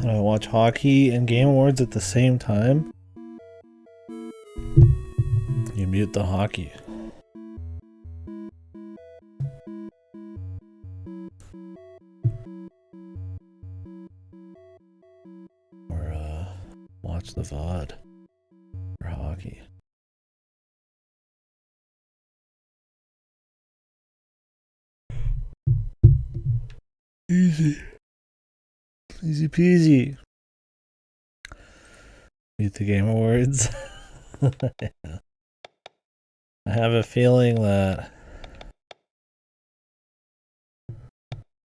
And I watch hockey and Game Awards at the same time. You mute the hockey. Or watch the VOD for hockey. Easy. Easy peasy. Mute the Game Awards. Yeah. I have a feeling that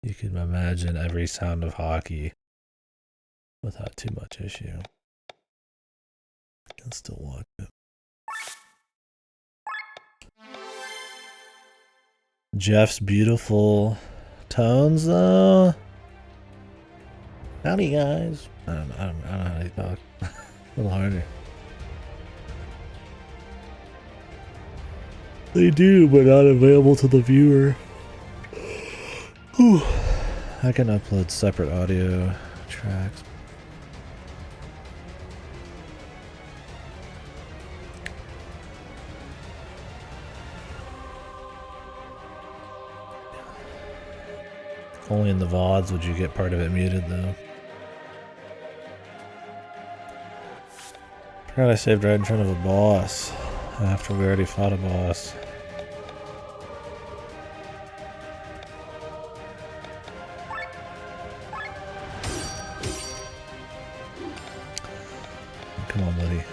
you can imagine every sound of hockey without too much issue. I can still watch it. Jeff's beautiful tones, though. Howdy, guys. I don't know how to talk. A little harder. They do, but not available to the viewer. Whew. I can upload separate audio tracks. Only in the VODs would you get part of it muted, though. Forgot I saved right in front of a boss after we already fought a boss. Come on, buddy.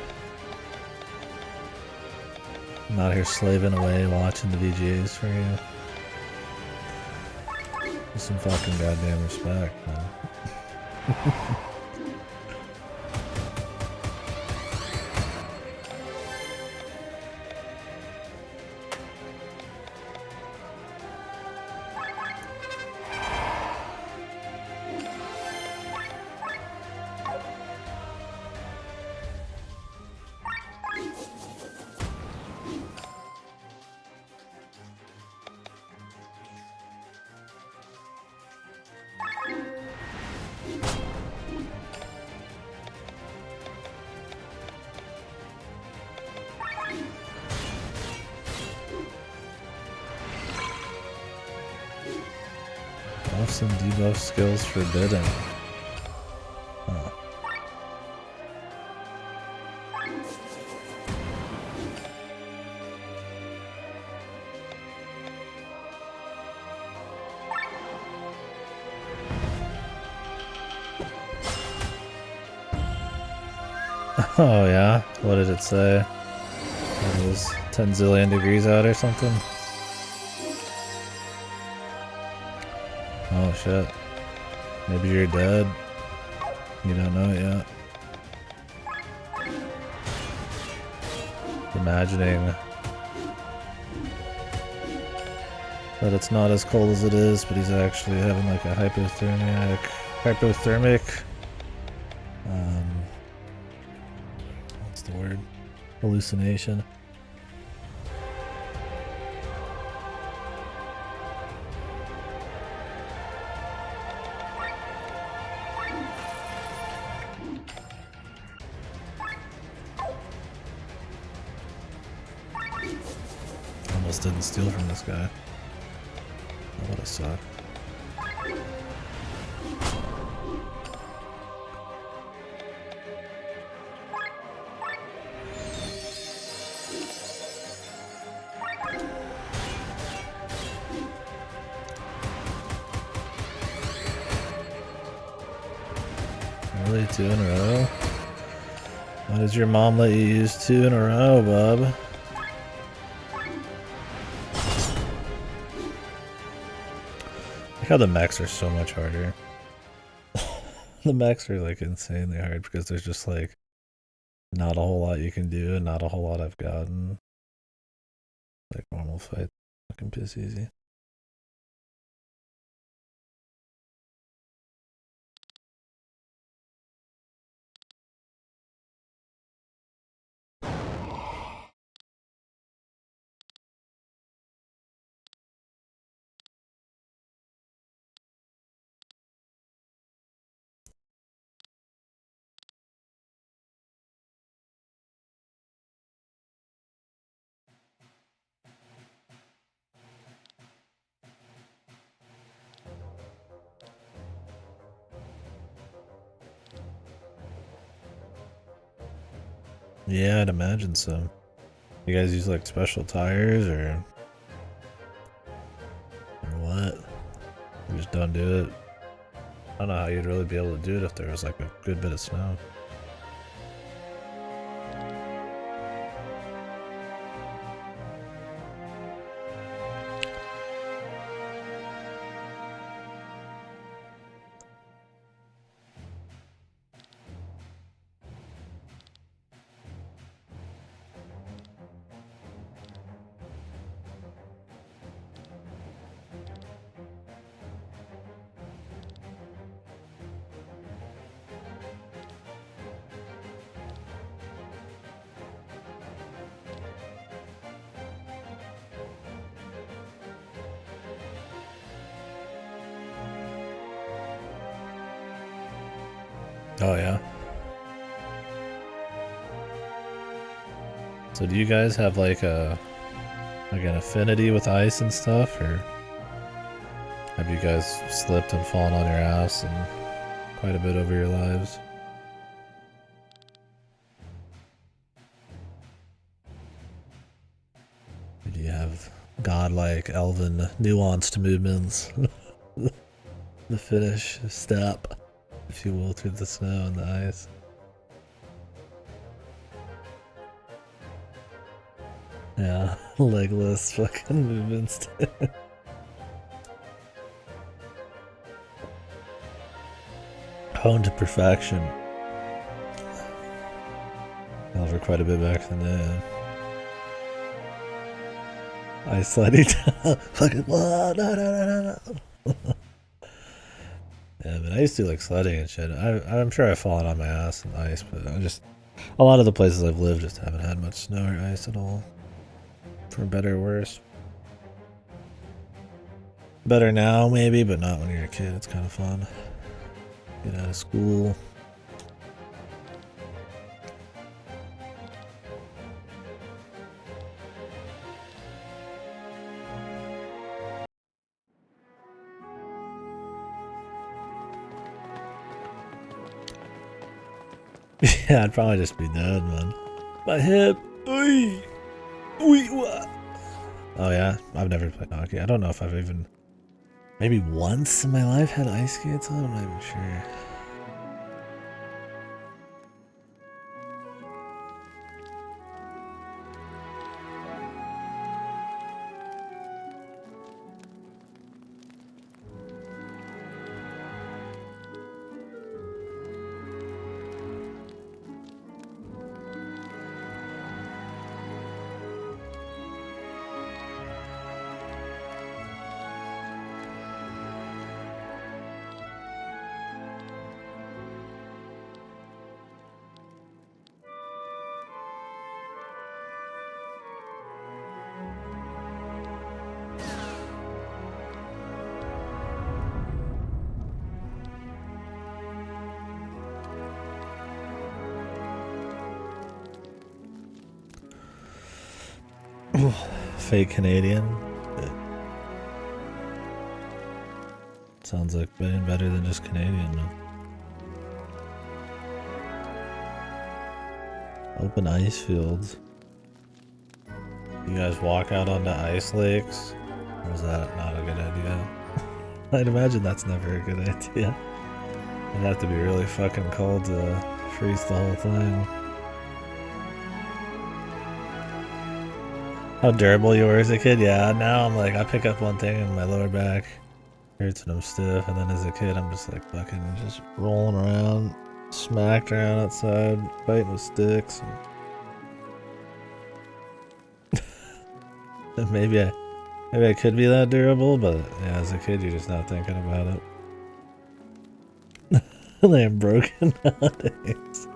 I'm out here slaving away watching the VGAs for you. With some fucking goddamn respect, man. Buffs and debuff skills forbidden. Huh. Oh yeah? What did it say? It was 10 zillion degrees out or something? Oh shit. Maybe you're dead. You don't know it yet. Imagining that it's not as cold as it is, but he's actually having like a hypothermic, what's the word? Hallucination. Almost didn't steal from this guy. Oh, what a suck. Really? 2 in a row? Why does your mom let you use 2 in a row, bub? Like how the mechs are so much harder. The mechs are like insanely hard because there's just like not a whole lot you can do and not a whole lot I've gotten. Like normal fight, fucking piss easy. Yeah, I'd imagine so. You guys use like special tires or what? You just don't do it. I don't know how you'd really be able to do it if there was like a good bit of snow. Oh yeah. So do you guys have like an affinity with ice and stuff, or have you guys slipped and fallen on your ass and quite a bit over your lives? Do you have godlike, elven, nuanced movements? The finish step, if you will, through the snow and the ice. Yeah, legless fucking movements. Honed to perfection. Over quite a bit back in the day. Ice sliding down. Fucking no. Yeah, but I used to like sledding and shit. I'm sure I've fallen on my ass in ice, but a lot of the places I've lived just haven't had much snow or ice at all. For better or worse. Better now, maybe, but not when you're a kid. It's kind of fun. Get out of school. Yeah, I'd probably just be dead, man. My hip. Oy. Oy, what? Oh yeah, I've never played hockey. I don't know if I've even, maybe once in my life had ice skates on. I'm not even sure. Fake Canadian. Sounds like being better than just Canadian, man. Open ice fields. You guys walk out onto ice lakes? Or is that not a good idea? I'd imagine that's never a good idea. It'd have to be really fucking cold to freeze the whole thing. How durable you were as a kid? Yeah, now I'm like, I pick up one thing and my lower back hurts and I'm stiff, and then as a kid I'm just like fucking just rolling around, smacked around outside, fighting with sticks. And maybe I could be that durable, but yeah, as a kid you're just not thinking about it. I'm broken nowadays.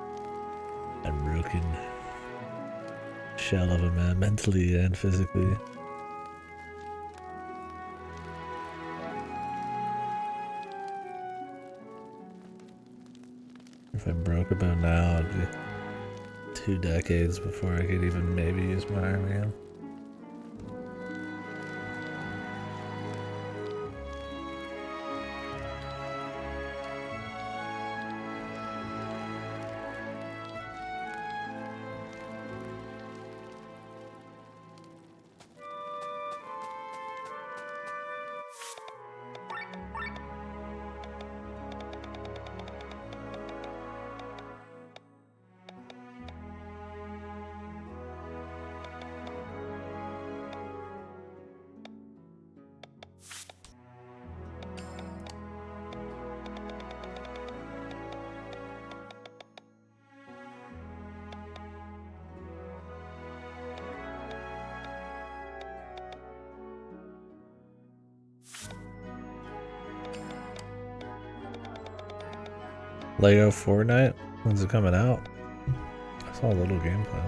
I'm broken. Shell of a man, mentally and physically. If I broke about now, it'd be 2 decades before I could even maybe use my arm again. Lego Fortnite? When's it coming out? I saw a little gameplay.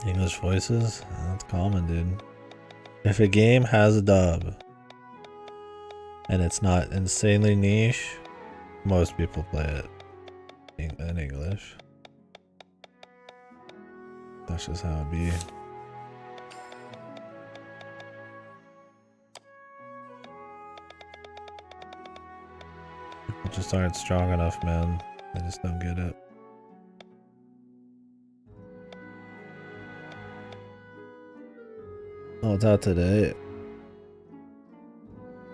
English voices? That's common, dude. If a game has a dub and it's not insanely niche, most people play it in English. That's just how it be. People just aren't strong enough, man. They just don't get it. Oh, it's out today.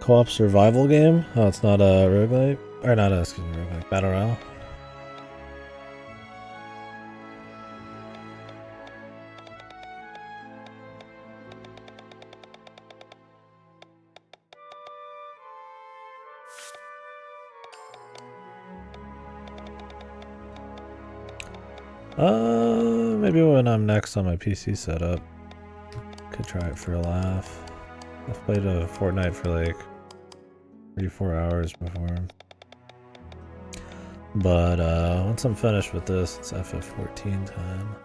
Co-op survival game? Oh, it's not a roguelike? Or not a, excuse me, roguelike. Battle Royale? Maybe when I'm next on my PC setup. Could try it for a laugh. I've played a Fortnite for like 3-4 hours before. But once I'm finished with this, it's FF14 time.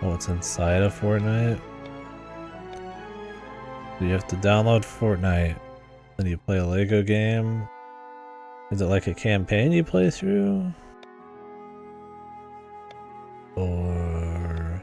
Oh, it's inside of Fortnite? So you have to download Fortnite, then you play a Lego game. Is it like a campaign you play through? Or...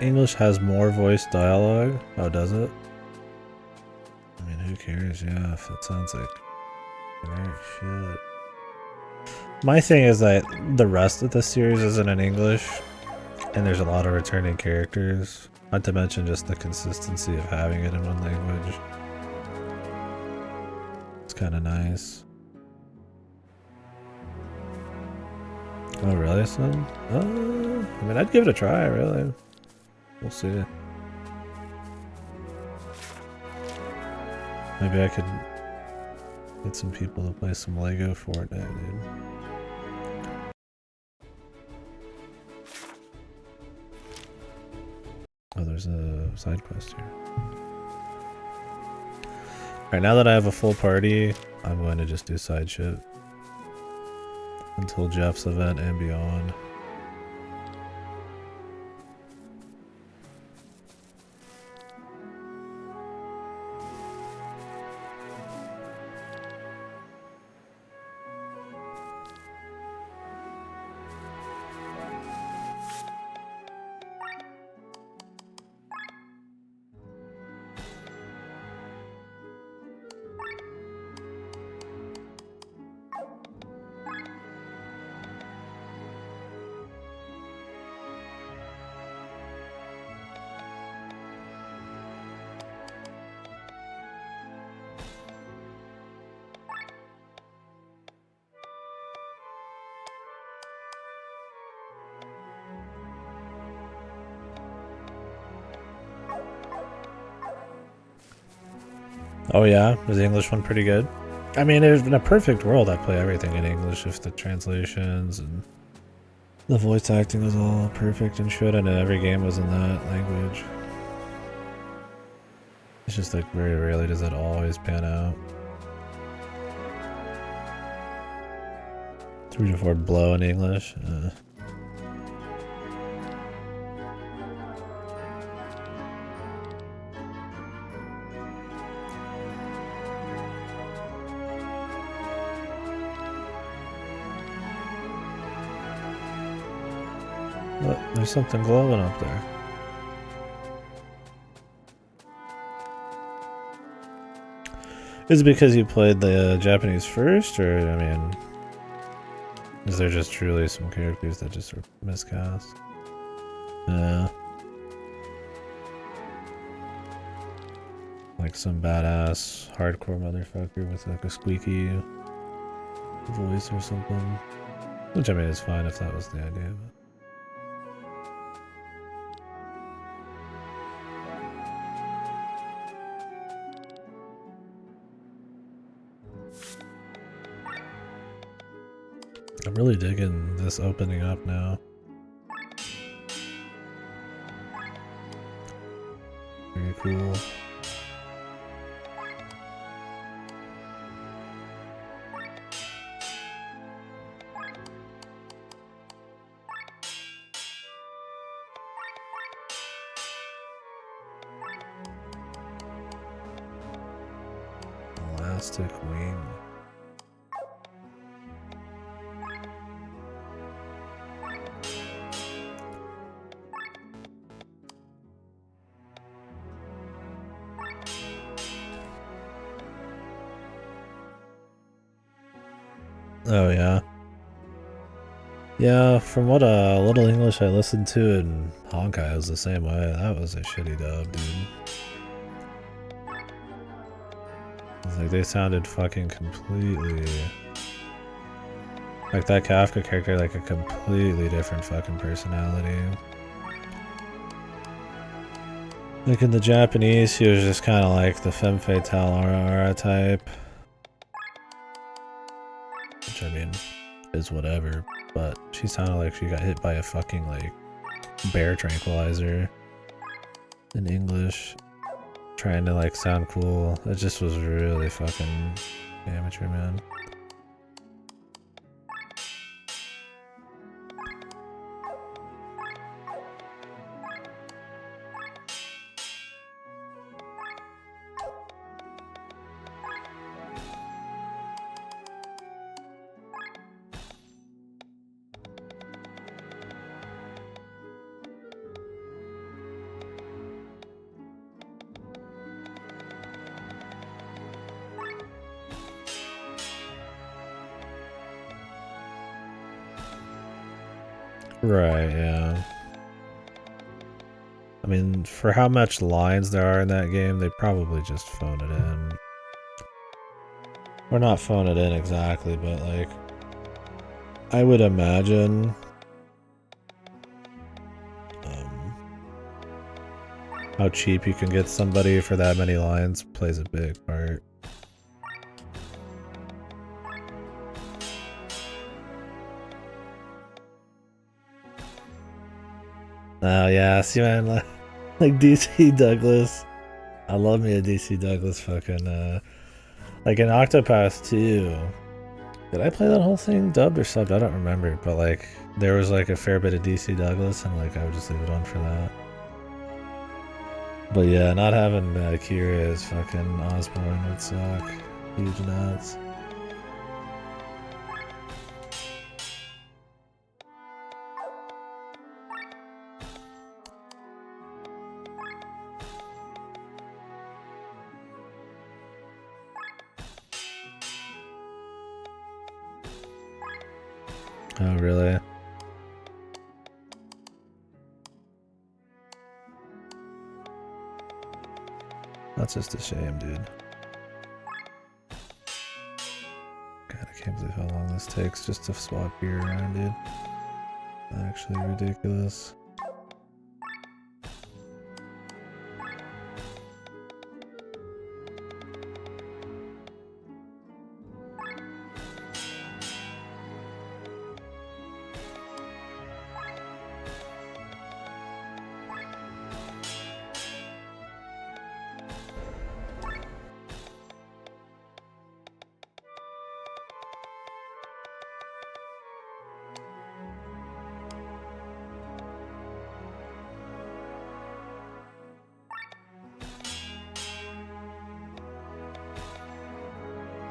English has more voice dialogue? Oh, does it? I mean, who cares? Yeah, if it sounds like generic shit. My thing is that the rest of the series isn't in English, and there's a lot of returning characters. Not to mention just the consistency of having it in one language. It's kind of nice. Oh, really, son? I mean, I'd give it a try, really. We'll see. Maybe I could get some people to play some Lego Fortnite, dude. Oh, there's a side quest here. Alright, now that I have a full party, I'm going to just do side shit. Until Jeff's event and beyond. Oh yeah, is the English one pretty good? I mean, in a perfect world, I'd play everything in English if the translations and the voice acting was all perfect and shit, and every game was in that language. It's just like very rarely does it always pan out. 3 to 4 blow in English. What? There's something glowing up there. Is it because you played the Japanese first, or, I mean, is there just truly some characters that just are miscast? Yeah. Like some badass hardcore motherfucker with like a squeaky voice or something. Which, I mean, is fine if that was the idea, but... I'm really digging this opening up now. Very cool. Elastic wing. Oh yeah. Yeah, from what little English I listened to in Honkai, it was the same way. That was a shitty dub, dude. It's like they sounded fucking completely... Like that Kafka character, like a completely different fucking personality. Like in the Japanese, he was just kind of like the femme fatale aura type. Which I mean, is whatever. But she sounded like she got hit by a fucking like bear tranquilizer in English. Trying to like sound cool. It just was really fucking amateur, man. Right, yeah. I mean, for how much lines there are in that game, they probably just phone it in. Or not phone it in exactly, but like... I would imagine... how cheap you can get somebody for that many lines plays a big part. Oh yeah, see man, like DC Douglas. I love me a DC Douglas fucking, like in Octopath 2. Did I play that whole thing dubbed or subbed? I don't remember, but like, there was like a fair bit of DC Douglas and like, I would just leave it on for that. But yeah, not having Kira as fucking Osborne would suck. Huge nuts. Oh, really? That's just a shame, dude. God, I can't believe how long this takes just to swap gear around, dude. Actually ridiculous.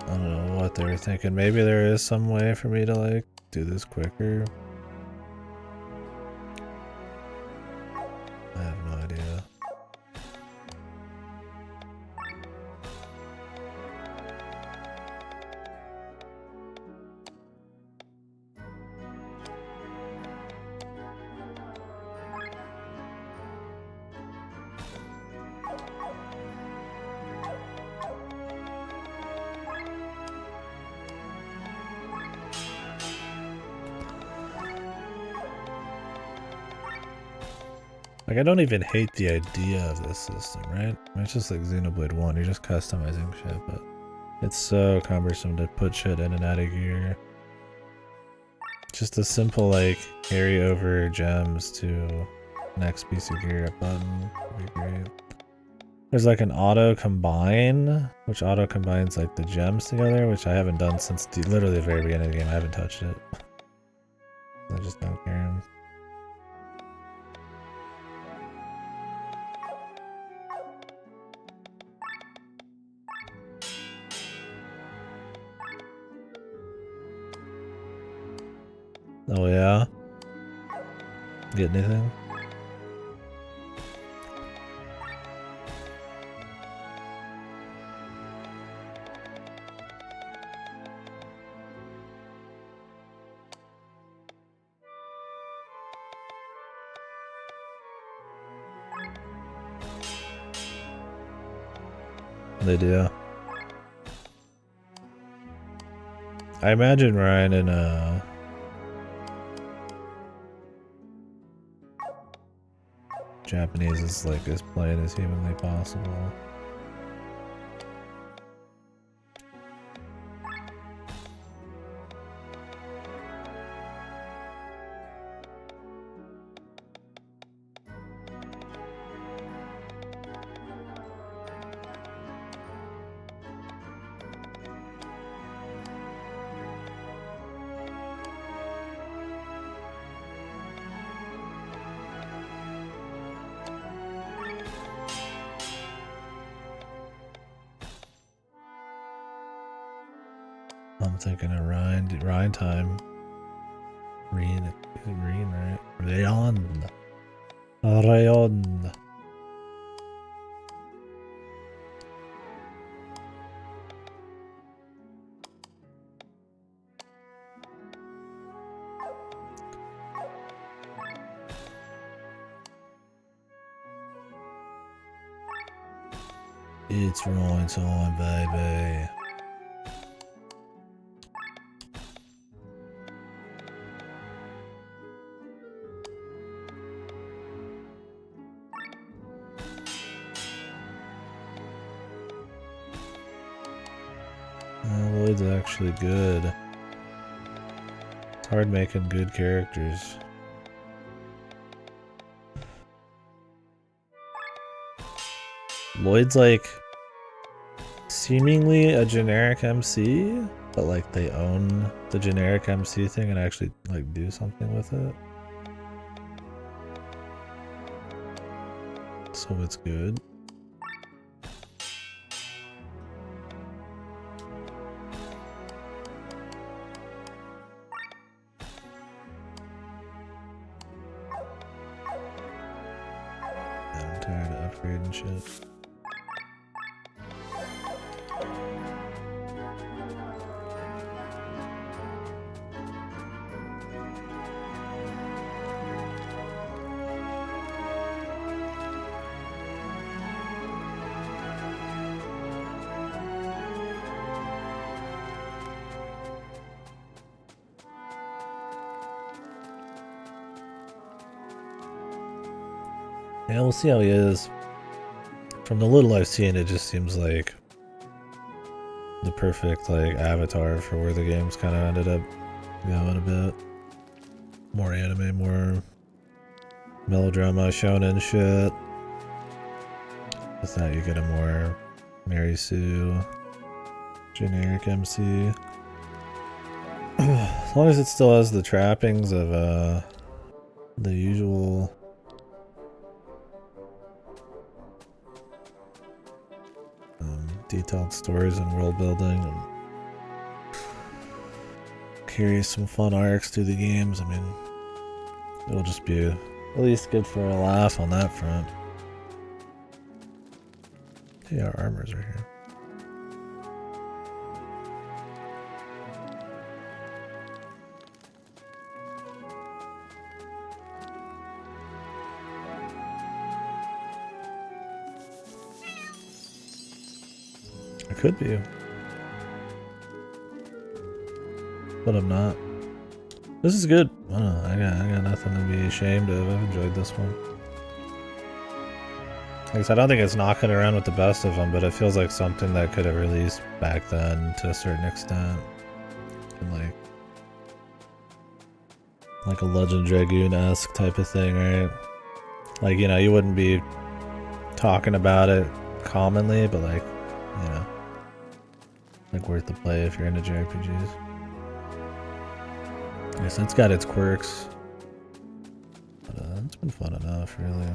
I don't know what they were thinking. Maybe there is some way for me to like do this quicker. I have no idea. Like, I don't even hate the idea of this system, right? I mean, it's just like Xenoblade 1, you're just customizing shit, but it's so cumbersome to put shit in and out of gear. Just a simple, like, carry over gems to next piece of gear up button would be great. There's like an auto combine, which auto combines like the gems together, which I haven't done since literally the very beginning of the game. I haven't touched it. I just don't care. Oh yeah? Get anything? They do. I imagine Ryan in Japanese is like as plain as humanly possible. I'm thinking of Ryan time. Reen, right? Rayon. Rayon. It's Ryan time, baby. Lloyd's actually good. It's hard making good characters. Lloyd's like seemingly a generic MC, but like they own the generic MC thing and actually like do something with it. So it's good. I'm tired of upgrading shit. Yeah, we'll see how he is. From the little I've seen, it just seems like the perfect like avatar for where the game's kind of ended up going a bit. More anime, more melodrama, shonen shit. With that, you get a more Mary Sue, generic MC. As long as it still has the trappings of the usual. Detailed stories and world building and carry some fun arcs through the games. I mean, it'll just be at least good for a laugh on that front. Hey, our armors are here. I could be, but I'm not. This is good. I don't know. I got nothing to be ashamed of. I've enjoyed this one. Like I said, I don't think it's knocking around with the best of them, but it feels like something that could have released back then to a certain extent. And like a Legend Dragoon-esque type of thing, right? Like, you know, you wouldn't be talking about it commonly, but like, you know, like worth the play if you're into JRPGs. Yes, it's got its quirks, but it's been fun enough, really.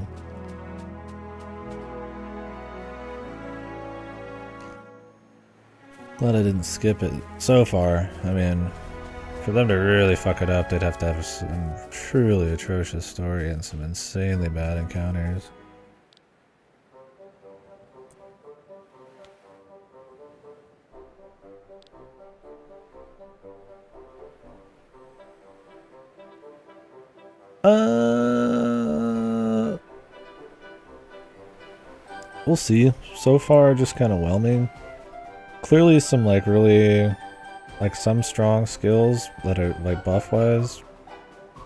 Glad I didn't skip it so far. I mean, for them to really fuck it up, they'd have to have some truly atrocious story and some insanely bad encounters. We'll see. So far, just kind of whelming. Clearly some like really like some strong skills that are like buff-wise.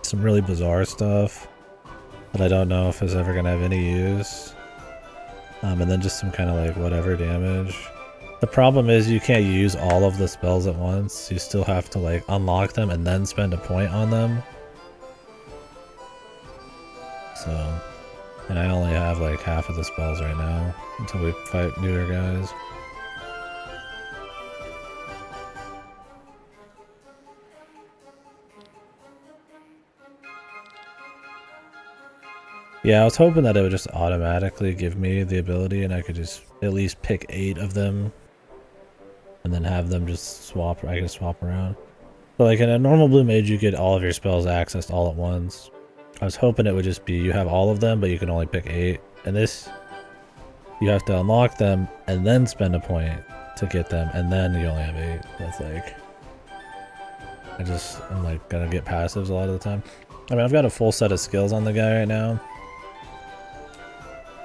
Some really bizarre stuff that I don't know if is ever gonna have any use. And then just some kind of like whatever damage. The problem is you can't use all of the spells at once. You still have to like unlock them and then spend a point on them. So, and I only have like half of the spells right now until we fight newer guys. Yeah, I was hoping that it would just automatically give me the ability and I could just at least pick 8 of them and then have them just swap. I can swap around. But like in a normal blue mage, you get all of your spells accessed all at once. I was hoping it would just be you have all of them, but you can only pick 8. And this, you have to unlock them and then spend a point to get them, and then you only have 8. That's like, I'm like gonna get passives a lot of the time. I mean, I've got a full set of skills on the guy right now.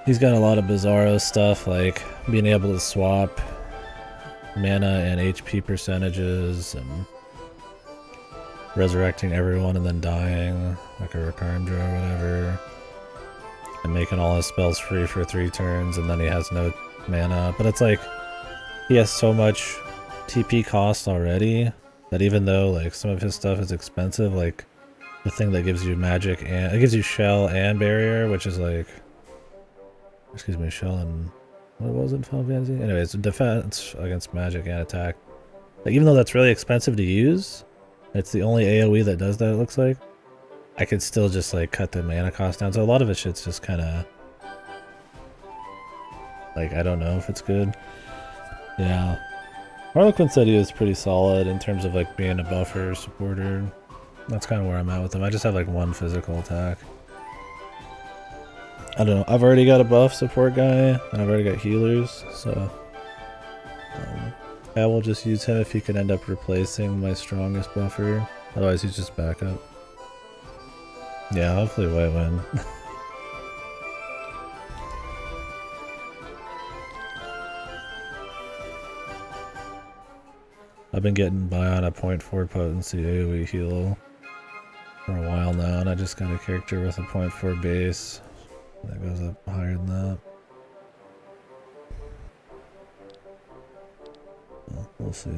He's got a lot of bizarro stuff, like being able to swap mana and HP percentages, and resurrecting everyone and then dying, like a Rakarmdra or whatever, and making all his spells free for 3 turns, and then he has no mana. But it's like, he has so much TP cost already, that even though like some of his stuff is expensive, like the thing that gives you magic and it gives you shell and barrier, which is like, excuse me, shell and what was it in Final Fantasy? Anyways, defense against magic and attack. Like, even though that's really expensive to use, it's the only AoE that does that, it looks like. I could still just like cut the mana cost down. So a lot of it shit's just kind of like, I don't know if it's good. Yeah. Harlequin said he was pretty solid in terms of like being a buffer supporter. That's kind of where I'm at with him. I just have like 1 physical attack. I don't know. I've already got a buff support guy, and I've already got healers, so I will just use him if he can end up replacing my strongest buffer. Otherwise, he's just backup. Yeah, hopefully White win. I've been getting by on a 0.4 potency AoE heal for a while now, and I just got a character with a 0.4 base that goes up higher than that. Well, we'll see.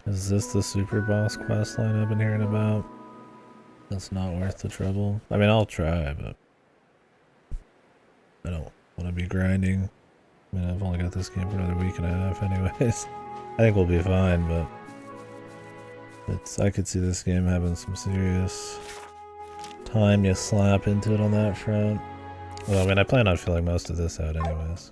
Is this the super boss questline I've been hearing about? That's not worth the trouble. I mean, I'll try, but I don't want to be grinding. I mean, I've only got this game for another week and a half anyways. I think we'll be fine, but I could see this game having some serious time you slap into it on that front. Well, I mean, I plan on filling most of this out anyways.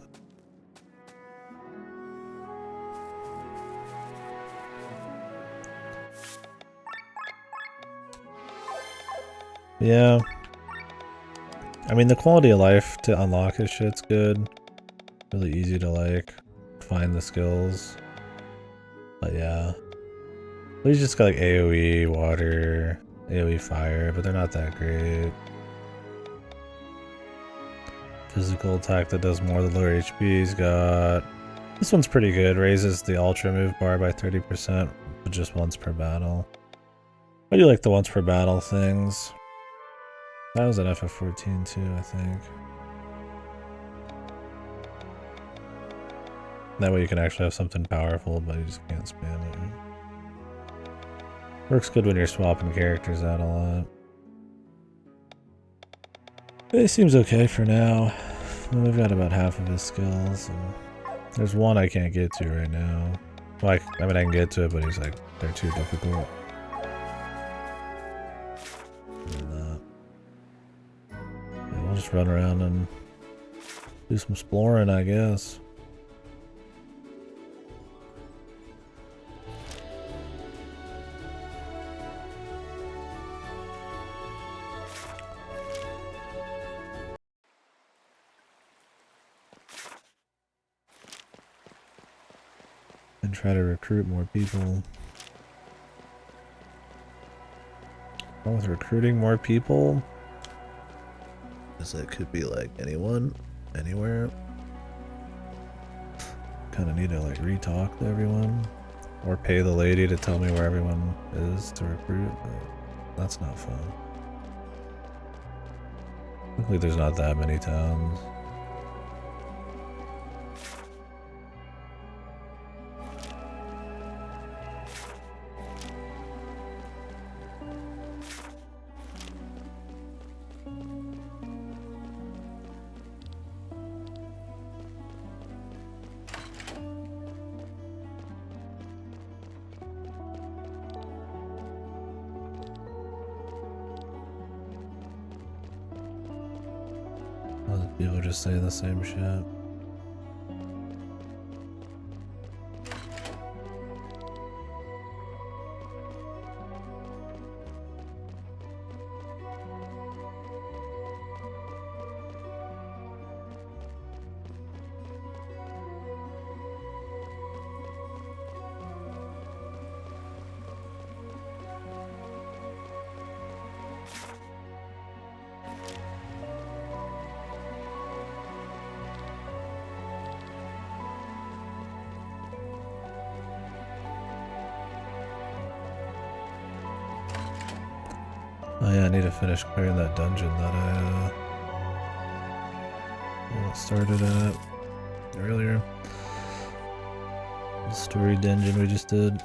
Yeah. I mean, the quality of life to unlock his shit's good. Really easy to, like, find the skills. But yeah. He's just got, like, AoE, water, AoE fire, but they're not that great. Physical attack that does more the lower HP he's got. This one's pretty good. Raises the ultra move bar by 30%, but just once per battle. I do like the once per battle things. That was an FF14 too, I think. That way you can actually have something powerful, but you just can't spam it. Works good when you're swapping characters out a lot. He seems okay for now. We've got about half of his skills, and there's one I can't get to right now. Well, I mean, I can get to it, but he's like, they're too difficult. And, yeah, we'll just run around and do some exploring, I guess. And try to recruit more people. With recruiting more people, because it could be like anyone, anywhere. Kind of need to like re-talk to everyone, or pay the lady to tell me where everyone is to recruit. But that's not fun. Luckily, there's not that many towns. People just say the same shit. Oh yeah, I need to finish clearing that dungeon that I started at earlier. The story dungeon we just did.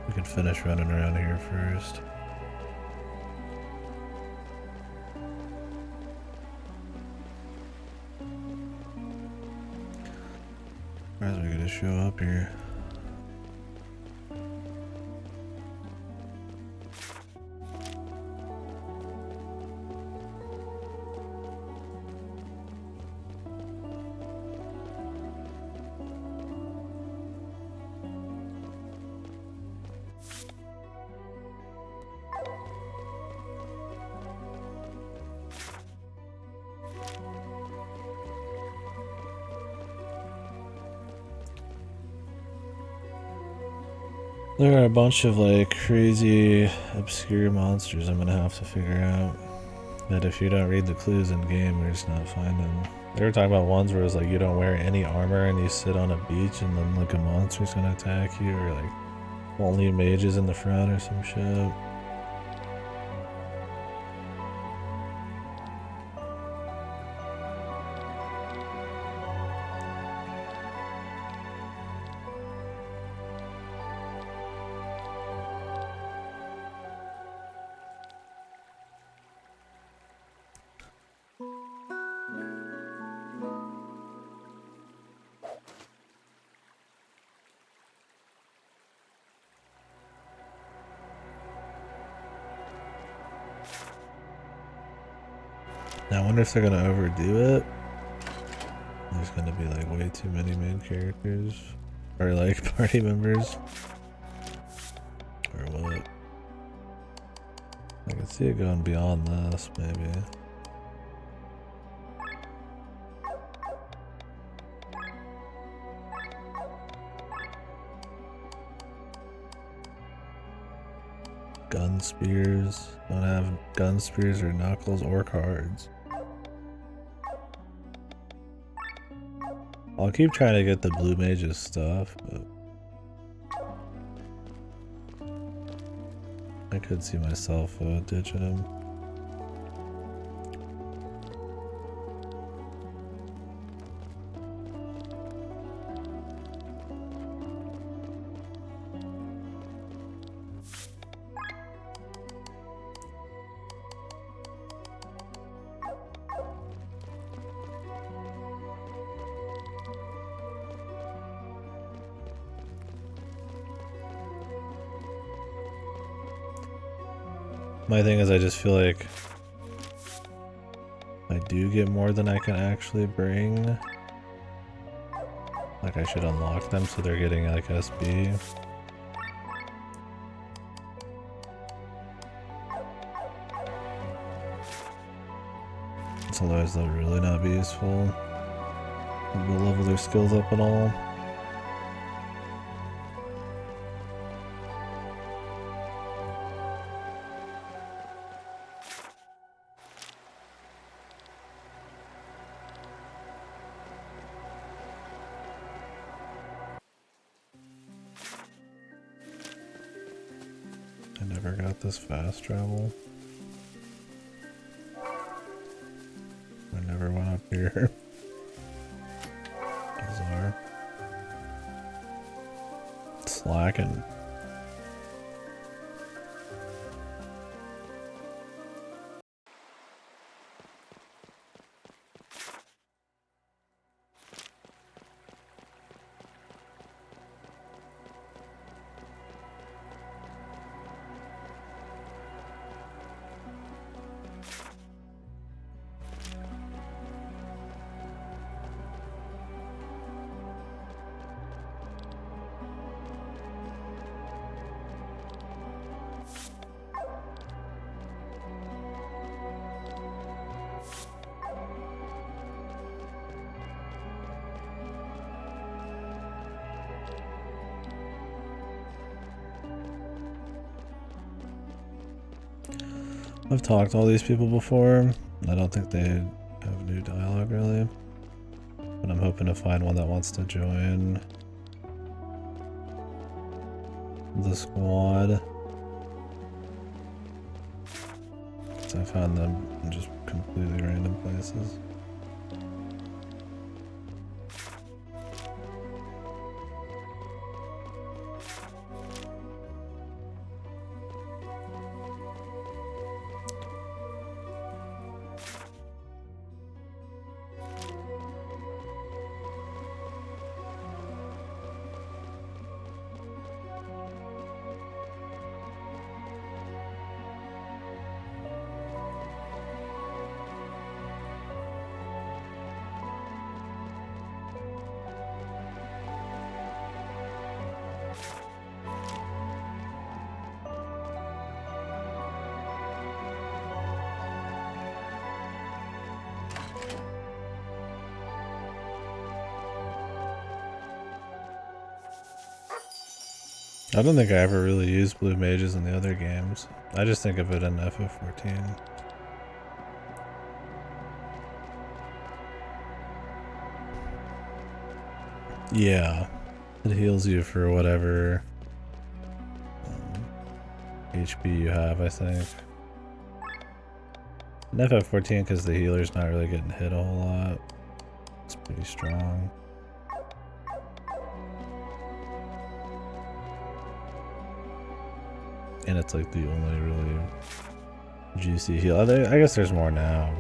We can finish running around here first. Why is we gonna show up here? There are a bunch of like crazy, obscure monsters I'm gonna have to figure out. That if you don't read the clues in game, you're just not finding. They were talking about ones where it's like you don't wear any armor and you sit on a beach and then like a monster's gonna attack you, or like only mages in the front or some shit. Now I wonder if they're gonna overdo it. There's gonna be like way too many main characters. Or like party members. Or what? I can see it going beyond this, maybe. gun spears. Don't have gun spears or knuckles or cards. I'll keep trying to get the blue mage's stuff, but I could see myself ditching him. My thing is I just feel like I do get more than I can actually bring. Like I should unlock them so they're getting like SB. So otherwise they'll really not be useful. We'll level their skills up and all. I never got this fast travel. I never went up here. Bizarre. Slacking. I've talked to all these people before. I don't think they have new dialogue really. But I'm hoping to find one that wants to join the squad. So I found them in just completely random places. I don't think I ever really used blue mages in the other games. I just think of it in FF14. Yeah, it heals you for whatever HP you have, I think. In FF14, because the healer's not really getting hit a whole lot, it's pretty strong. And it's like the only really juicy heal. I guess there's more now,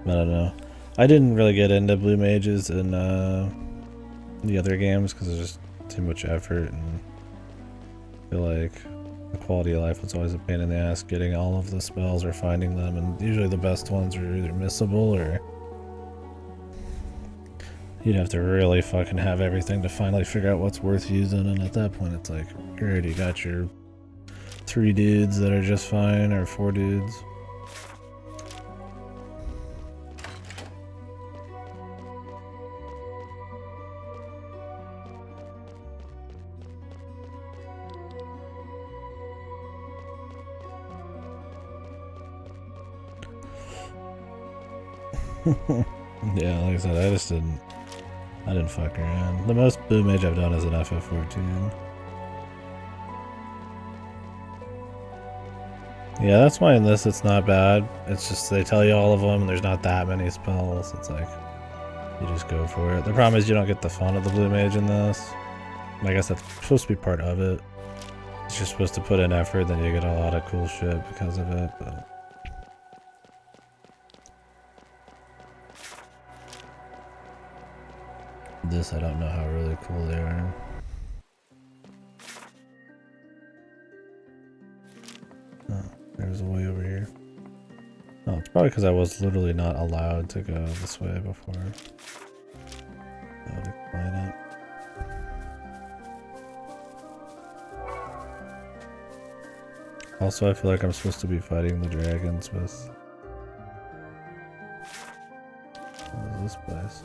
but I don't know. I didn't really get into blue mages in the other games because it's just too much effort, and I feel like the quality of life was always a pain in the ass getting all of the spells or finding them, and usually the best ones are either missable or you'd have to really fucking have everything to finally figure out what's worth using, and at that point it's like you already got your 3 dudes that are just fine, or 4 dudes. Yeah, like I said, I didn't fuck around. The most blue mage I've done is an FF14. Yeah, that's why in this it's not bad. It's just they tell you all of them and there's not that many spells. It's like, you just go for it. The problem is you don't get the fun of the blue mage in this. I guess that's supposed to be part of it. It's just supposed to put in effort, then you get a lot of cool shit because of it, but... This, I don't know how really cool they are. Oh, there's a way over here. Oh, it's probably because I was literally not allowed to go this way before. That would explain it. Also, I feel like I'm supposed to be fighting the dragons with... What is this place?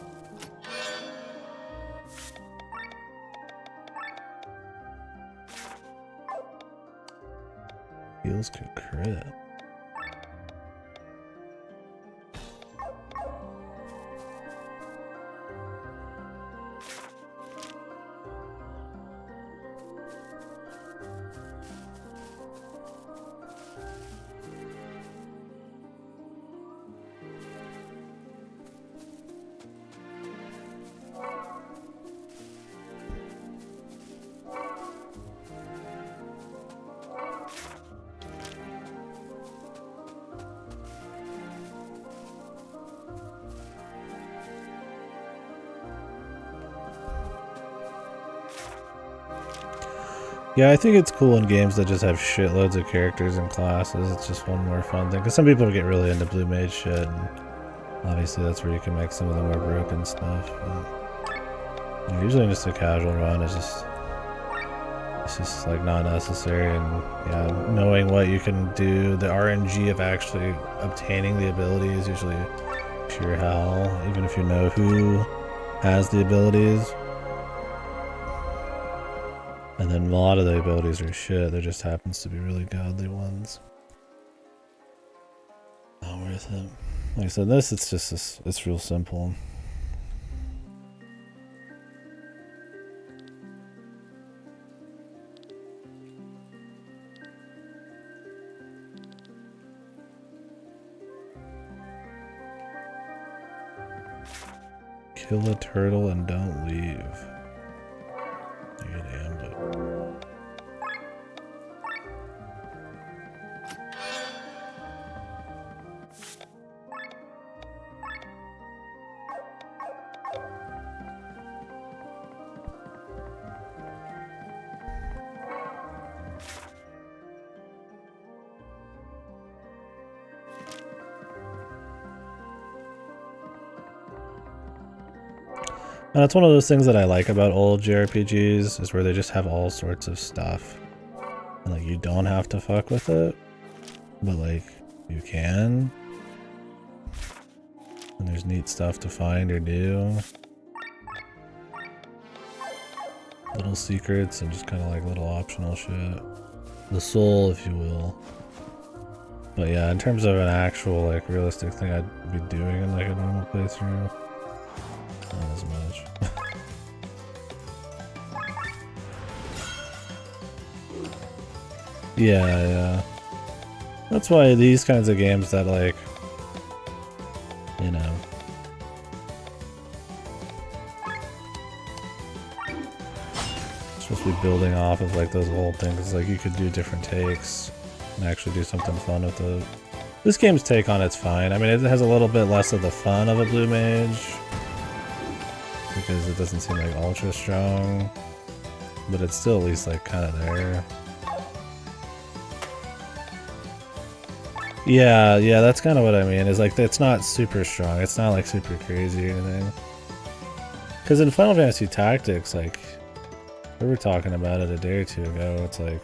Heals could crit. Yeah, I think it's cool in games that just have shitloads of characters and classes. It's just one more fun thing. Because some people get really into blue mage shit, and obviously that's where you can make some of the more broken stuff. But usually just a casual run is just... It's just like not necessary, and yeah, knowing what you can do, the RNG of actually obtaining the ability is usually pure hell, even if you know who has the abilities. And then a lot of the abilities are shit, there just happens to be really godly ones. Not worth it. Like I said, this, it's just, it's real simple. Kill a turtle and don't leave. You get ambushed. And that's one of those things that I like about old JRPGs, is where they just have all sorts of stuff. And like, you don't have to fuck with it, but like, you can. And there's neat stuff to find or do. Little secrets and just kind of like little optional shit. The soul, if you will. But yeah, in terms of an actual like realistic thing I'd be doing in like a normal playthrough, not as much. Yeah. That's why these kinds of games that like, you know, supposed to be building off of like those old things, like you could do different takes and actually do something fun with it. This game's take on it's fine. I mean, it has a little bit less of the fun of a blue mage because it doesn't seem like ultra strong, but it's still at least like kind of there. Yeah, that's kind of what I mean, is like, it's not super strong, it's not like super crazy or anything. Because in Final Fantasy Tactics, like, we were talking about it a day or two ago, it's like,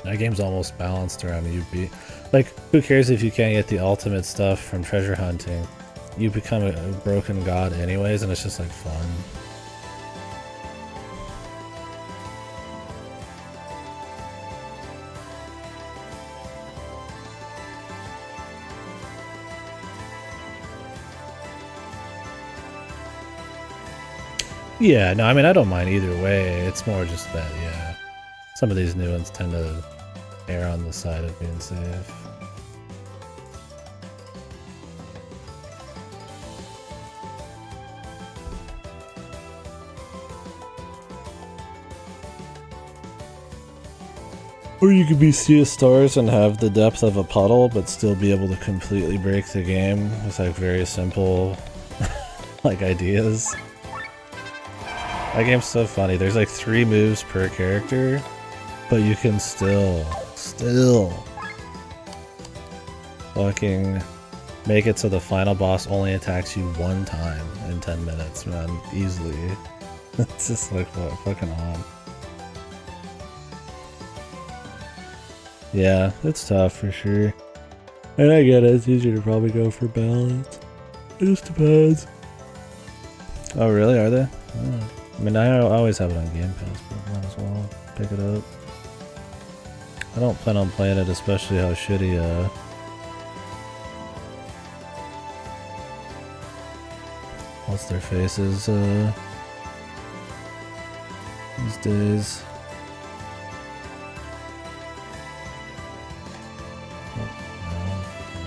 that game's almost balanced around you beat. Like, who cares if you can't get the ultimate stuff from treasure hunting? You become a broken god anyways, and it's just like fun. Yeah, no, I mean, I don't mind either way. It's more just that, yeah, some of these new ones tend to err on the side of being safe. Or you could be Sea of Stars and have the depth of a puddle, but still be able to completely break the game with like very simple like ideas. That game's so funny. There's like 3 moves per character, but you can still fucking make it so the final boss only attacks you 1 time in 10 minutes, man. Easily. It's just like what fucking on. Yeah, it's tough for sure. And I get it, it's easier to probably go for balance. It just depends. Oh really, are they? Oh. I mean, I always have it on Game Pass, but might as well pick it up. I don't plan on playing it, especially how shitty, what's their faces, these days.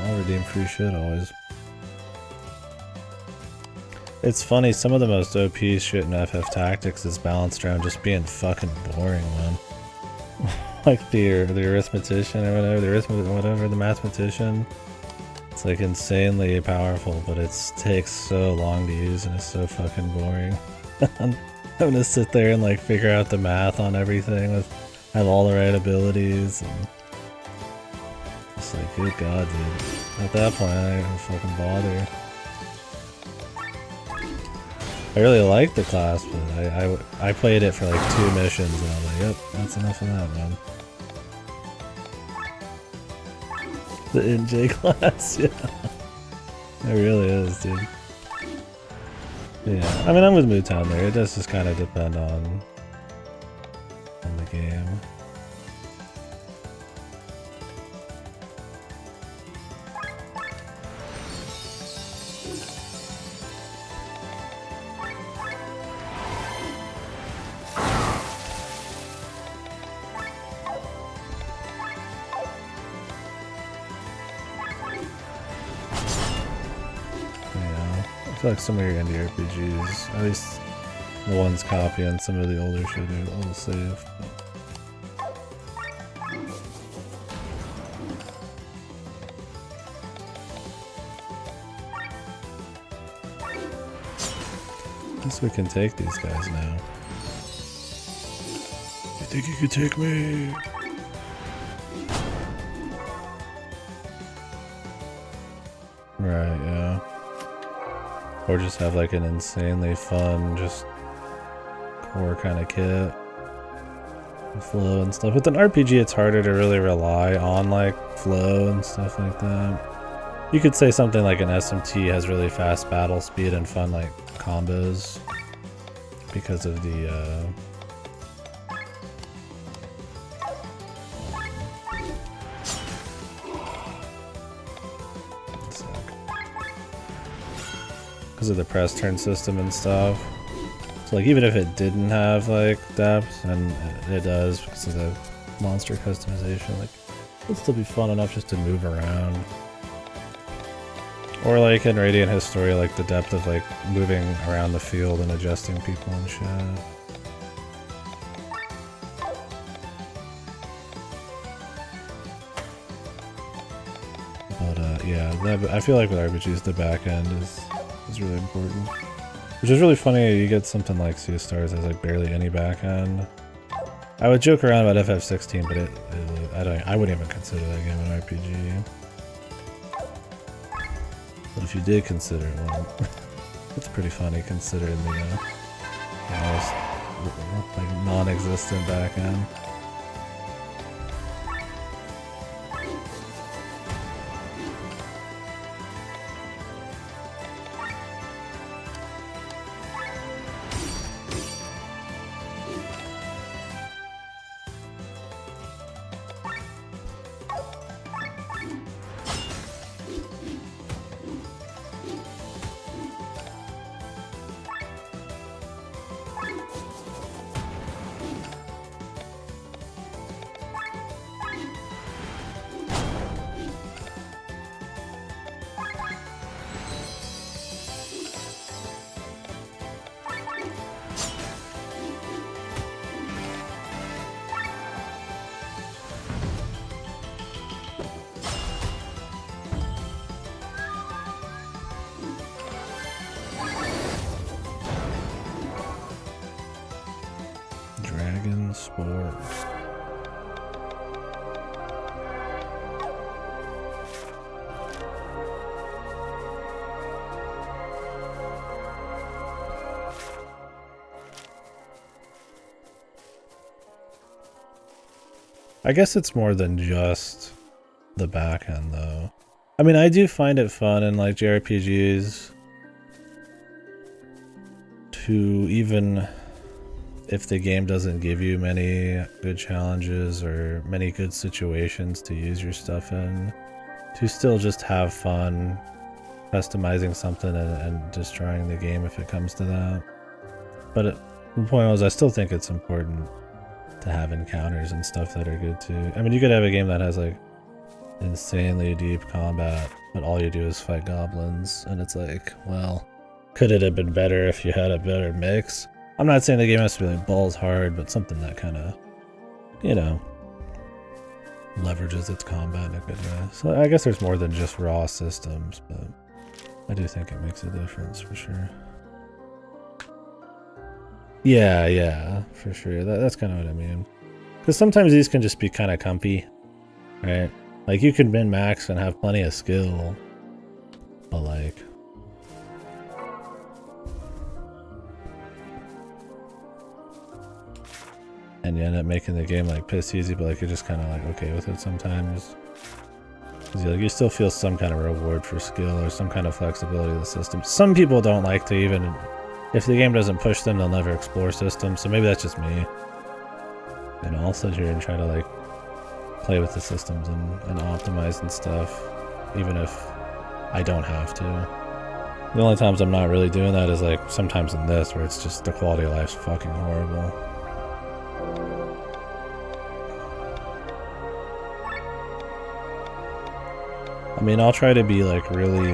I'll redeem free shit always. It's funny, some of the most OP shit in FF Tactics is balanced around just being fucking boring, man. Like the arithmetician or whatever, the mathematician. It's like insanely powerful, but it takes so long to use and it's so fucking boring. I'm having to sit there and like figure out the math on everything, have all the right abilities, and it's like, good god, dude. At that point, I don't even fucking bother. I really like the class, but I played it for like 2 missions and I was like, yep, that's enough of that, man. The NJ class, yeah. It really is, dude. Yeah, I mean, I'm with Mootown there. It does just kind of depend on the game. I feel like some of your indie RPGs, at least the ones copying some of the older shit, are a little safe. I guess we can take these guys now. You think you could take me? Right, yeah. Or just have like an insanely fun, just core kind of kit. Flow and stuff. With an RPG, it's harder to really rely on like flow and stuff like that. You could say something like an SMT has really fast battle speed and fun like combos because of the because of the press turn system and stuff. So like even if it didn't have like depth, and it does because of the monster customization, like it'd still be fun enough just to move around. Or like in Radiant Historia, like the depth of like moving around the field and adjusting people and shit. But yeah, I feel like with RPGs the back end is really important. Which is really funny, you get something like Sea of Stars has like barely any back end. I would joke around about FF16, but I wouldn't even consider that game an RPG. But if you did consider it one, it's pretty funny considering the almost like non-existent back end. Fun sport. I guess it's more than just the back end, though. I mean, I do find it fun in like JRPGs to, even if the game doesn't give you many good challenges or many good situations to use your stuff in, to still just have fun customizing something and destroying the game if it comes to that. But the point was, I still think it's important to have encounters and stuff that are good too. I mean, you could have a game that has like insanely deep combat, but all you do is fight goblins, and it's like, well, could it have been better if you had a better mix? I'm not saying the game has to be like balls hard, but something that kind of, you know, leverages its combat in a good way. So I guess there's more than just raw systems, but I do think it makes a difference for sure. Yeah, for sure. That's kind of what I mean. Because sometimes these can just be kind of comfy, right? Like, you can min-max and have plenty of skill, but like... and you end up making the game like piss easy, but like you're just kind of like okay with it sometimes. Because you still feel some kind of reward for skill or some kind of flexibility of the system. Some people don't like to even... if the game doesn't push them, they'll never explore systems, so maybe that's just me. You know, I'll sit here and try to like play with the systems and optimize and stuff, even if I don't have to. The only times I'm not really doing that is like sometimes in this, where it's just the quality of life's fucking horrible. I mean, I'll try to be like really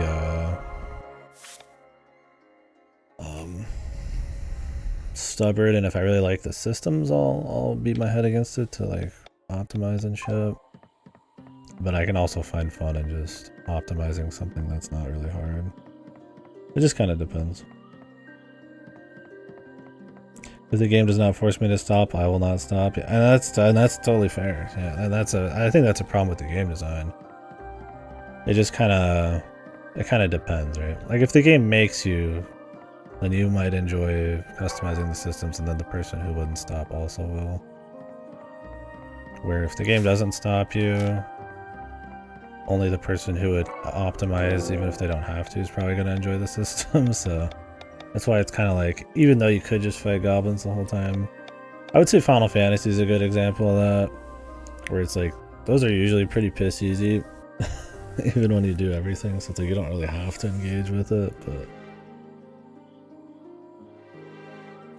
stubborn, and if I really like the systems, I'll beat my head against it to like optimize and shit. But I can also find fun in just optimizing something that's not really hard. It just kind of depends. If the game does not force me to stop, I will not stop. Yeah, and that's totally fair. Yeah, and I think that's a problem with the game design. It just kind of depends, right? Like if the game makes you, then you might enjoy customizing the systems, and then the person who wouldn't stop also will. Where if the game doesn't stop you, only the person who would optimize, even if they don't have to, is probably going to enjoy the system. So that's why it's kind of like, even though you could just fight goblins the whole time, I would say Final Fantasy is a good example of that, where it's like those are usually pretty piss easy. Even when you do everything, so it's like you don't really have to engage with it, but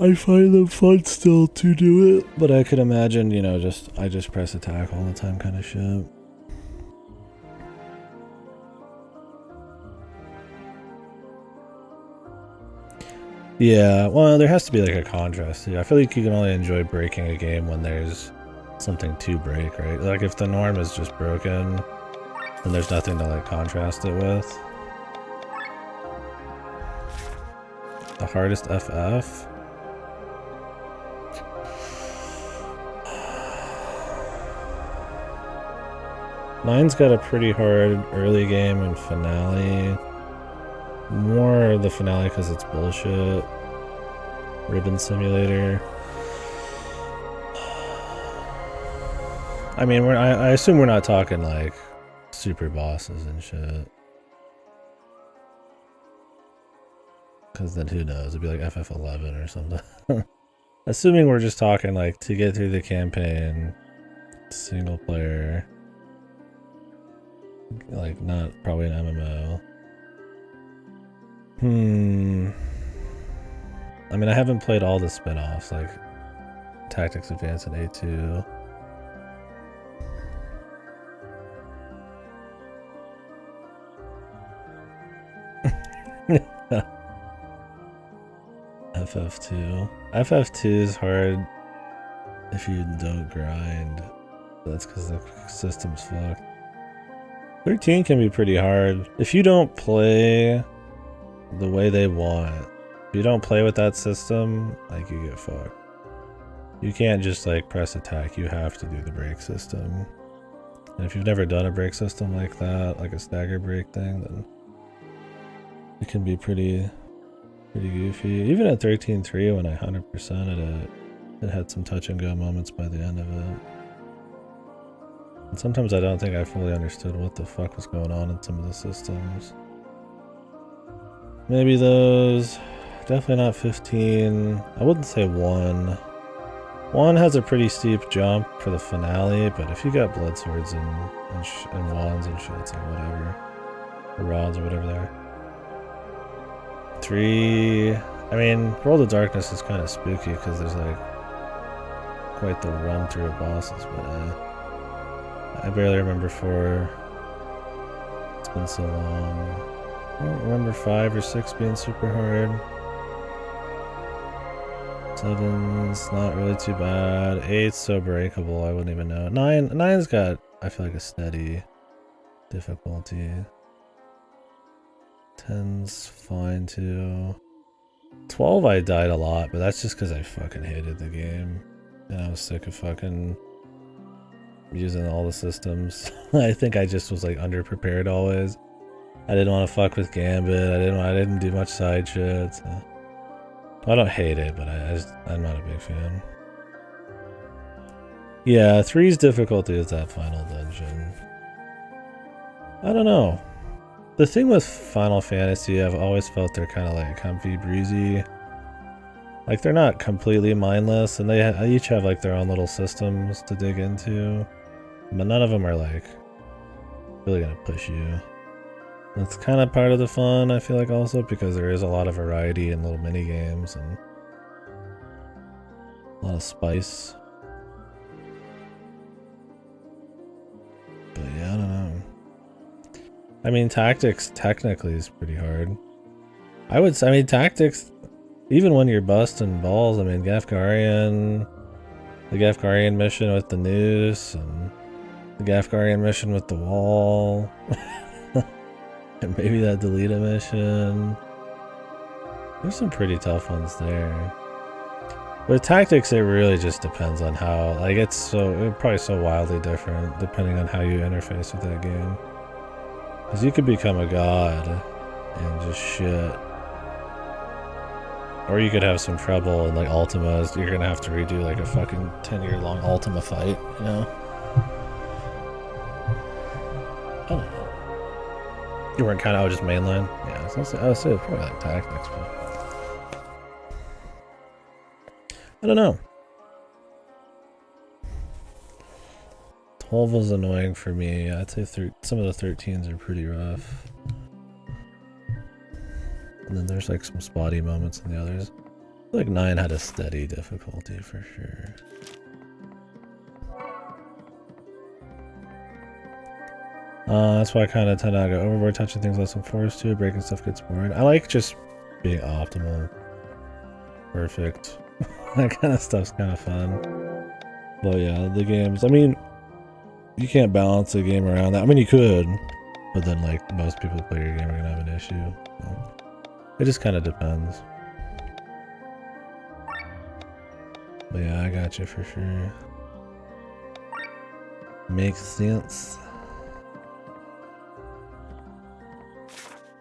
I find them fun still to do it. But I could imagine, you know, I just press attack all the time kind of shit. Yeah, well, there has to be like a contrast too. I feel like you can only enjoy breaking a game when there's something to break, right? Like if the norm is just broken, then there's nothing to like contrast it with. The hardest FF? Mine's got a pretty hard early game and finale. More the finale because it's bullshit. Ribbon Simulator. I mean, I assume we're not talking like super bosses and shit. Because then who knows? It'd be like FF11 or something. Assuming we're just talking like to get through the campaign, single player. Like not probably an MMO. I mean, I haven't played all the spin-offs like Tactics Advance and A2. FF2. FF2 is hard if you don't grind. That's because the system's fucked. 13 can be pretty hard. If you don't play the way they want, if you don't play with that system, like you get fucked. You can't just like press attack, you have to do the break system. And if you've never done a break system like that, like a stagger break thing, then it can be pretty goofy. Even at 13.3 when I 100%ed it, it had some touch and go moments by the end of it. And sometimes I don't think I fully understood what the fuck was going on in some of the systems. Maybe those. Definitely not 15. I wouldn't say 1. 1 has a pretty steep jump for the finale, but if you got blood swords and wands and shit, it's like whatever. Or rods or whatever they are. 3. I mean, World of Darkness is kind of spooky because there's like quite the run through of bosses, but I barely remember 4. It's been so long. I don't remember 5 or 6 being super hard. 7's not really too bad. 8's so breakable, I wouldn't even know. 9's got, I feel like, a steady difficulty. 10's fine too. 12 I died a lot, but that's just because I fucking hated the game. And I was sick of fucking using all the systems. I think I just was like underprepared always. I didn't want to fuck with Gambit. I didn't do much side shit. So. I don't hate it, but I'm not a big fan. Yeah, 3's difficulty is that final dungeon. I don't know. The thing with Final Fantasy, I've always felt they're kind of like comfy, breezy. Like they're not completely mindless, and they each have like their own little systems to dig into. But none of them are like really gonna push you. That's kind of part of the fun, I feel like, also because there is a lot of variety in little mini games and a lot of spice. But yeah, I don't know. I mean, Tactics technically is pretty hard. I mean, Tactics, even when you're busting balls, I mean, the Gafgarian mission with the noose, and the Gafgarian mission with the wall. And maybe that Deleta mission. There's some pretty tough ones there. With Tactics, it really just depends on how, like, it's probably so wildly different depending on how you interface with that game. Because you could become a god and just shit. Or you could have some trouble and like Ultima, you're gonna have to redo like a fucking 10-year-long Ultima fight, you know? I don't know. You weren't kind of just mainline? Yeah, I would say it's probably like Tactics, but I don't know. 12 was annoying for me. I'd say some of the 13s are pretty rough. And then there's like some spotty moments in the others. I feel like 9 had a steady difficulty for sure. That's why I kind of tend to go overboard, touching things less than forced to. Breaking stuff gets boring. I like just being optimal. Perfect. That kind of stuff's kind of fun. But yeah, the games, I mean, you can't balance a game around that. I mean, you could, but then like most people who play your game are gonna have an issue. So it just kind of depends. But yeah, I got you for sure. Makes sense.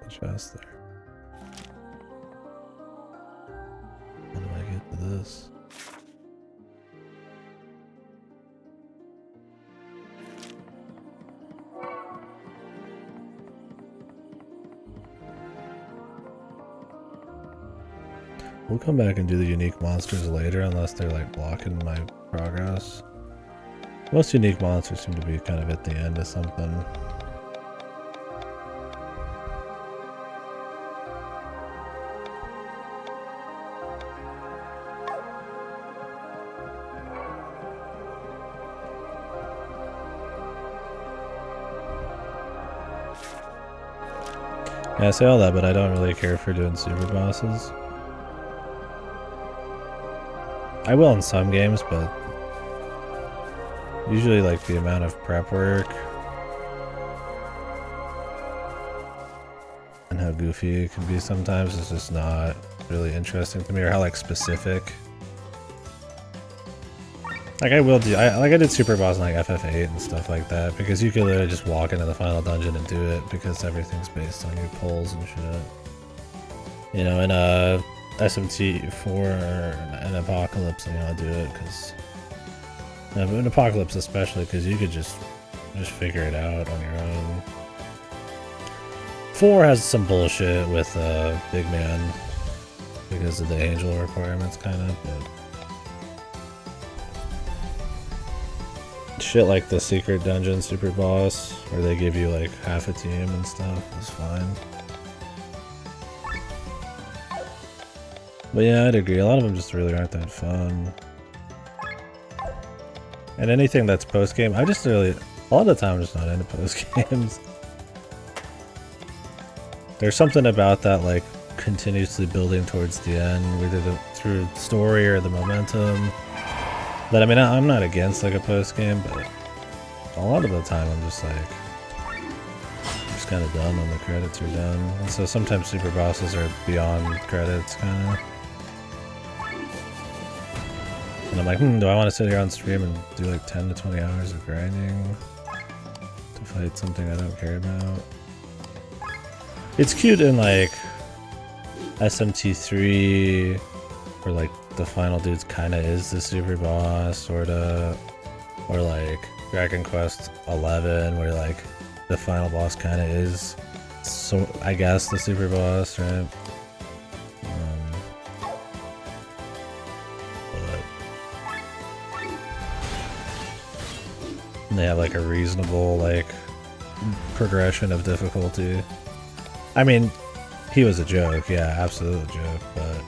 Chest there. How do I get to this? We'll come back and do the unique monsters later unless they're like blocking my progress. Most unique monsters seem to be kind of at the end of something. Yeah, I say all that, but I don't really care for doing super bosses. I will in some games, but usually like the amount of prep work and how goofy it can be sometimes is just not really interesting to me, or how like specific Like I will do, I did Super Boss in like FF8 and stuff like that because you could literally just walk into the final dungeon and do it because everything's based on your pulls and shit. You know, in SMT4 and Apocalypse, you know, do it because in Apocalypse especially because you could just figure it out on your own. 4 has some bullshit with Big Man because of the angel requirements, kind of, but shit like the secret dungeon super boss, where they give you like half a team and stuff, is fine. But yeah, I'd agree. A lot of them just really aren't that fun. And anything that's post game, I just really, a lot of the time, I'm just not into post games. There's something about that, like continuously building towards the end, whether through story or the momentum. But I mean, I'm not against like a post game, but a lot of the time I'm just like, just kind of done when the credits are done. And so sometimes super bosses are beyond credits, kind of. And I'm like, do I want to sit here on stream and do like 10 to 20 hours of grinding to fight something I don't care about? It's cute in like SMT3, where like the final dude's kind of is the super boss, sorta, or like Dragon Quest 11, where like the final boss kind of is, so I guess, the super boss, right? But they have like a reasonable like progression of difficulty. I mean, he was a joke, yeah, absolute joke, but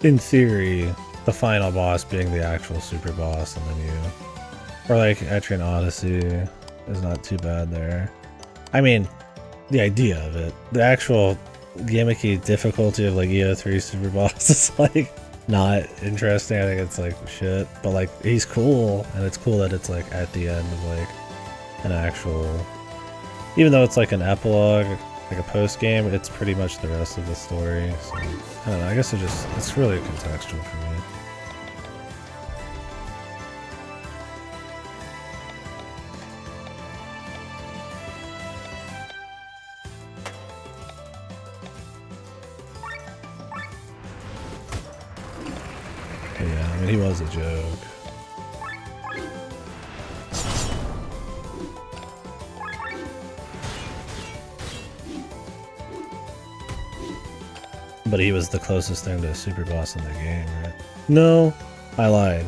in theory, the final boss being the actual super boss, and then you, or like Etrian Odyssey is not too bad there. I mean, the idea of it, the actual gimmicky difficulty of like EO3 super boss is like not interesting. I think it's like shit, but like he's cool, and it's cool that it's like at the end of like an actual, even though it's like an epilogue, like a post game, it's pretty much the rest of the story. So I don't know, I guess it's really contextual for me. But yeah, I mean, he was a joke. But he was the closest thing to a super boss in the game, right? No, I lied.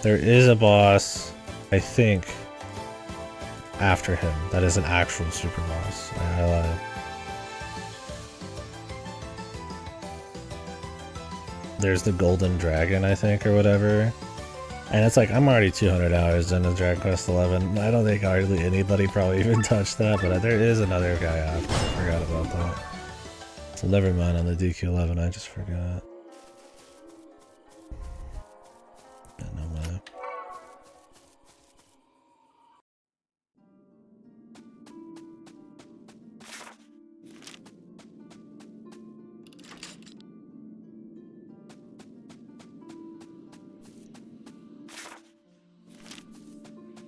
There is a boss, I think, after him that is an actual super boss. I lied. There's the Golden Dragon, I think, or whatever. And it's like, I'm already 200 hours into Dragon Quest 11. I don't think hardly anybody probably even touched that, but there is another guy after. I forgot about that. So never mind on the DQ11, I just forgot. No matter.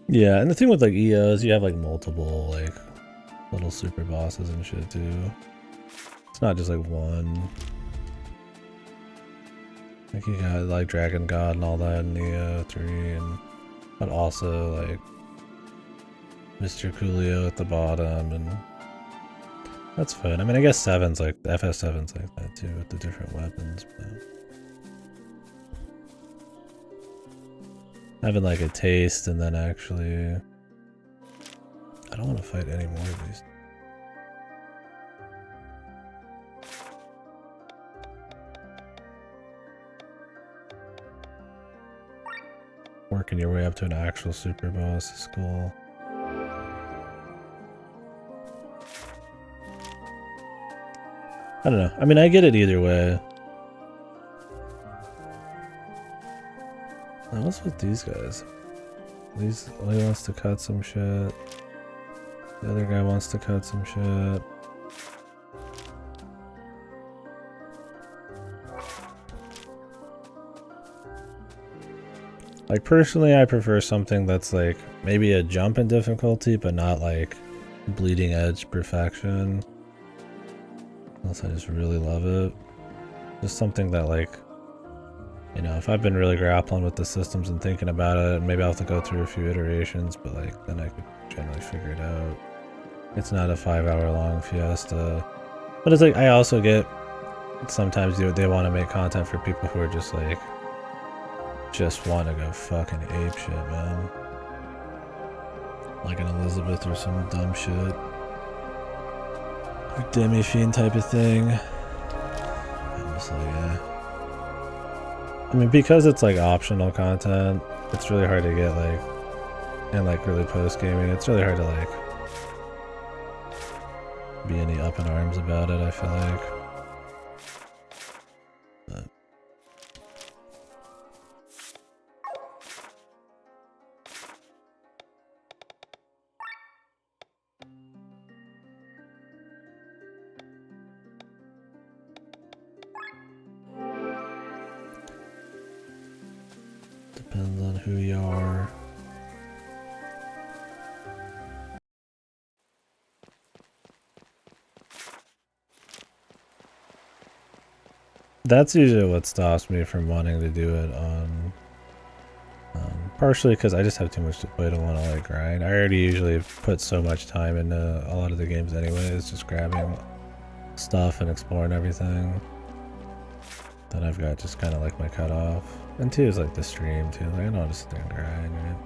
Yeah, and the thing with like EOs, you have like multiple like little super bosses and shit too. It's not just like one. Like you got like Dragon God and all that in EO 3, and but also like Mr. Coolio at the bottom, and that's fun. I mean, I guess 7's like, FS7's like that too with the different weapons, but having like a taste and then actually, I don't want to fight any more of these. Working your way up to an actual super boss is cool. I don't know. I mean, I get it either way. Now, what's with these guys? He wants to cut some shit. The other guy wants to cut some shit. Like, personally, I prefer something that's like maybe a jump in difficulty, but not like bleeding edge perfection. Unless I just really love it. Just something that, like, you know, if I've been really grappling with the systems and thinking about it, maybe I'll have to go through a few iterations, but like, then I could generally figure it out. It's not a 5-hour long fiesta. But it's like, I also get sometimes they want to make content for people who are just like, just want to go fucking ape shit, man. Like an Elizabeth or some dumb shit. Or Demi Fiend type of thing. I'm just like, yeah. I mean, because it's like optional content, it's really hard to get like, and like really post gaming, it's really hard to like be any up in arms about it, I feel like. But depends on who you are. That's usually what stops me from wanting to do it on, partially because I just have too much to play to want to like grind. I already usually put so much time into a lot of the games anyways, just grabbing stuff and exploring everything, that I've got just kind of like my cutoff. And two is like the stream too, like I don't want to sit there and grind, right?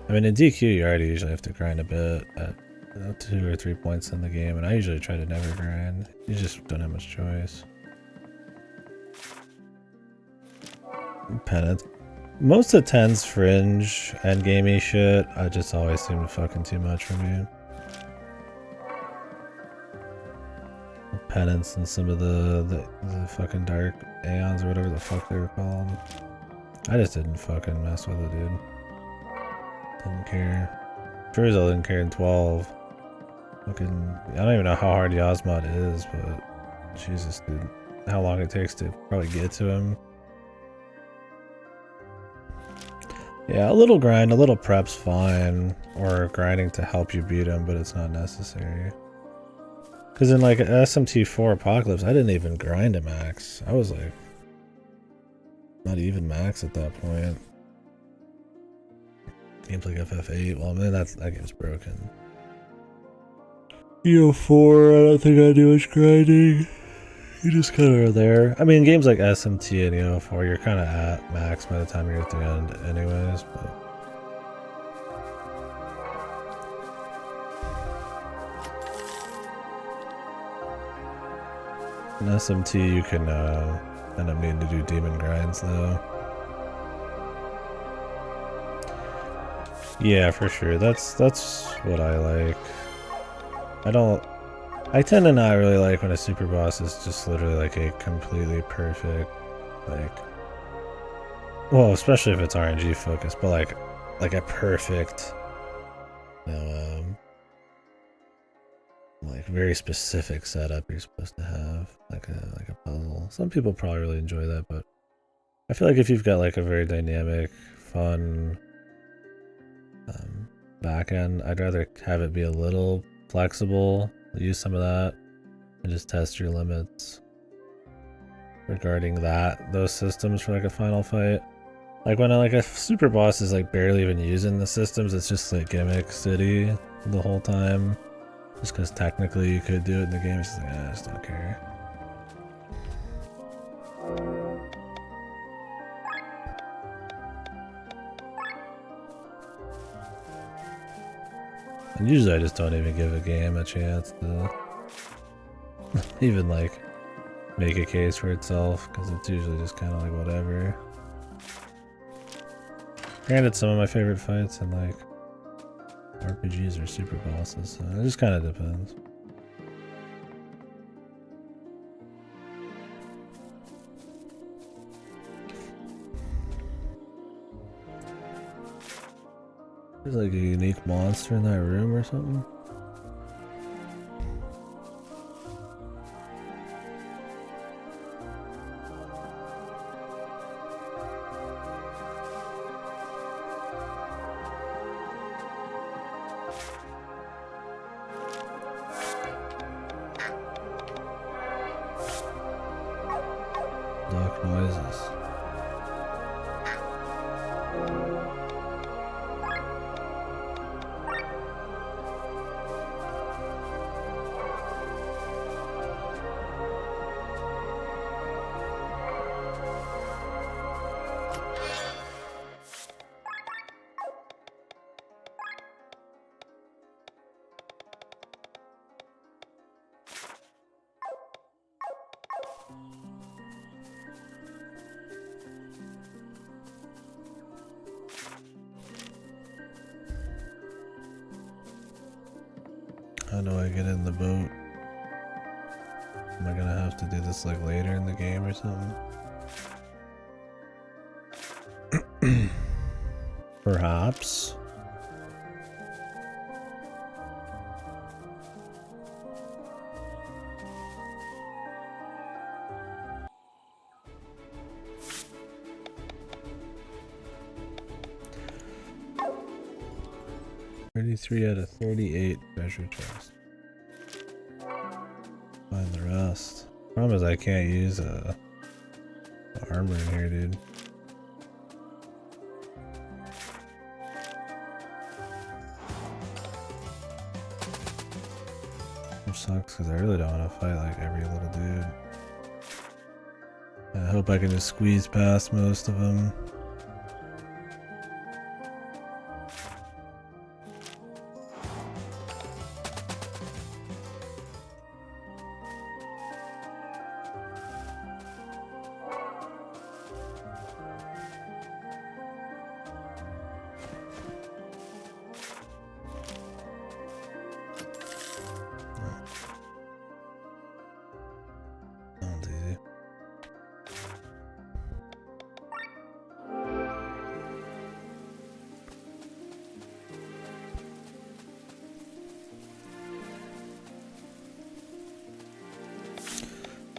I mean, in DQ you already usually have to grind a bit at 2 or 3 points in the game, and I usually try to never grind. You just don't have much choice. Penance. Most of 10's fringe and gamey shit, I just always seem to fucking too much for me. Penance and some of the fucking dark aeons or whatever the fuck they were called. I just didn't fucking mess with it, dude. Didn't care. Frizzle didn't care in 12. Fucking, I don't even know how hard Yasmod is, but Jesus, dude. How long it takes to probably get to him. Yeah, a little grind, a little prep's fine, or grinding to help you beat him, but it's not necessary. Because in like SMT4 Apocalypse, I didn't even grind a max. I was like, not even max at that point. Games like FF8, well, man, that game's broken. EO4, I don't think I do much grinding. You just kind of are there. I mean, games like SMT and EO4, you're kind of at max by the time you're at the end anyways, but... in SMT, you can end up needing to do demon grinds, though. Yeah, for sure. That's what I like. I tend to not really like when a super boss is just literally like a completely perfect, like, well, especially if it's RNG focused, but like a perfect, you know, like very specific setup you're supposed to have, like a puzzle. Some people probably really enjoy that, but I feel like if you've got like a very dynamic, fun back end, I'd rather have it be a little flexible, use some of that, and just test your limits regarding those systems for like a final fight. Like when like a super boss is like barely even using the systems, it's just like gimmick city the whole time. Just because technically you could do it in the game, it's just like, I just don't care. And usually I just don't even give a game a chance to even like make a case for itself, because it's usually just kind of like whatever. Granted, some of my favorite fights in like RPGs are super bosses, so it just kind of depends. There's like a unique monster in that room or something. What is this? How do I get in the boat? Am I gonna have to do this like later in the game or something? Perhaps. "33 out of 38 treasure chests. Find the rest." Problem is I can't use armor in here, dude. Which sucks because I really don't want to fight like every little dude. I hope I can just squeeze past most of them.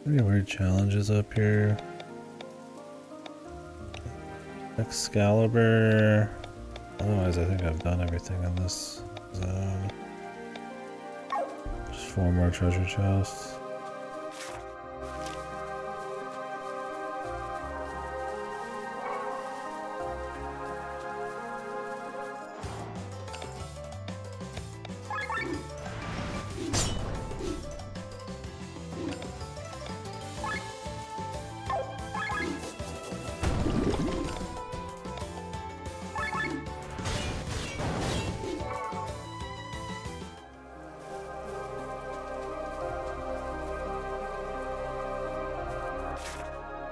Any weird challenges up here? Excalibur. Otherwise, I think I've done everything in this zone. Just 4 more treasure chests.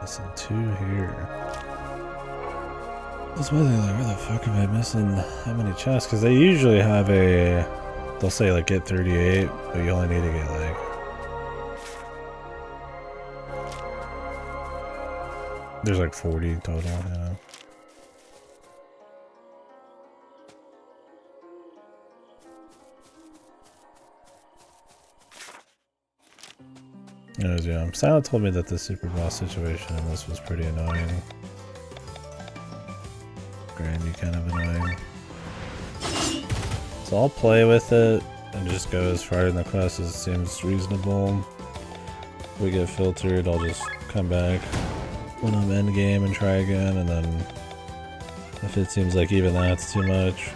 Missing 2 here. That's one thing, like, where the fuck am I missing that many chests? Because they usually have they'll say like get 38, but you only need to get like... There's like 40 total, you know? Anyways, yeah, Silent told me that the super boss situation in this was pretty annoying. Grandy kind of annoying. So I'll play with it and just go as far in the quest as it seems reasonable. If we get filtered, I'll just come back when I'm end game and try again, and then if it seems like even that's too much,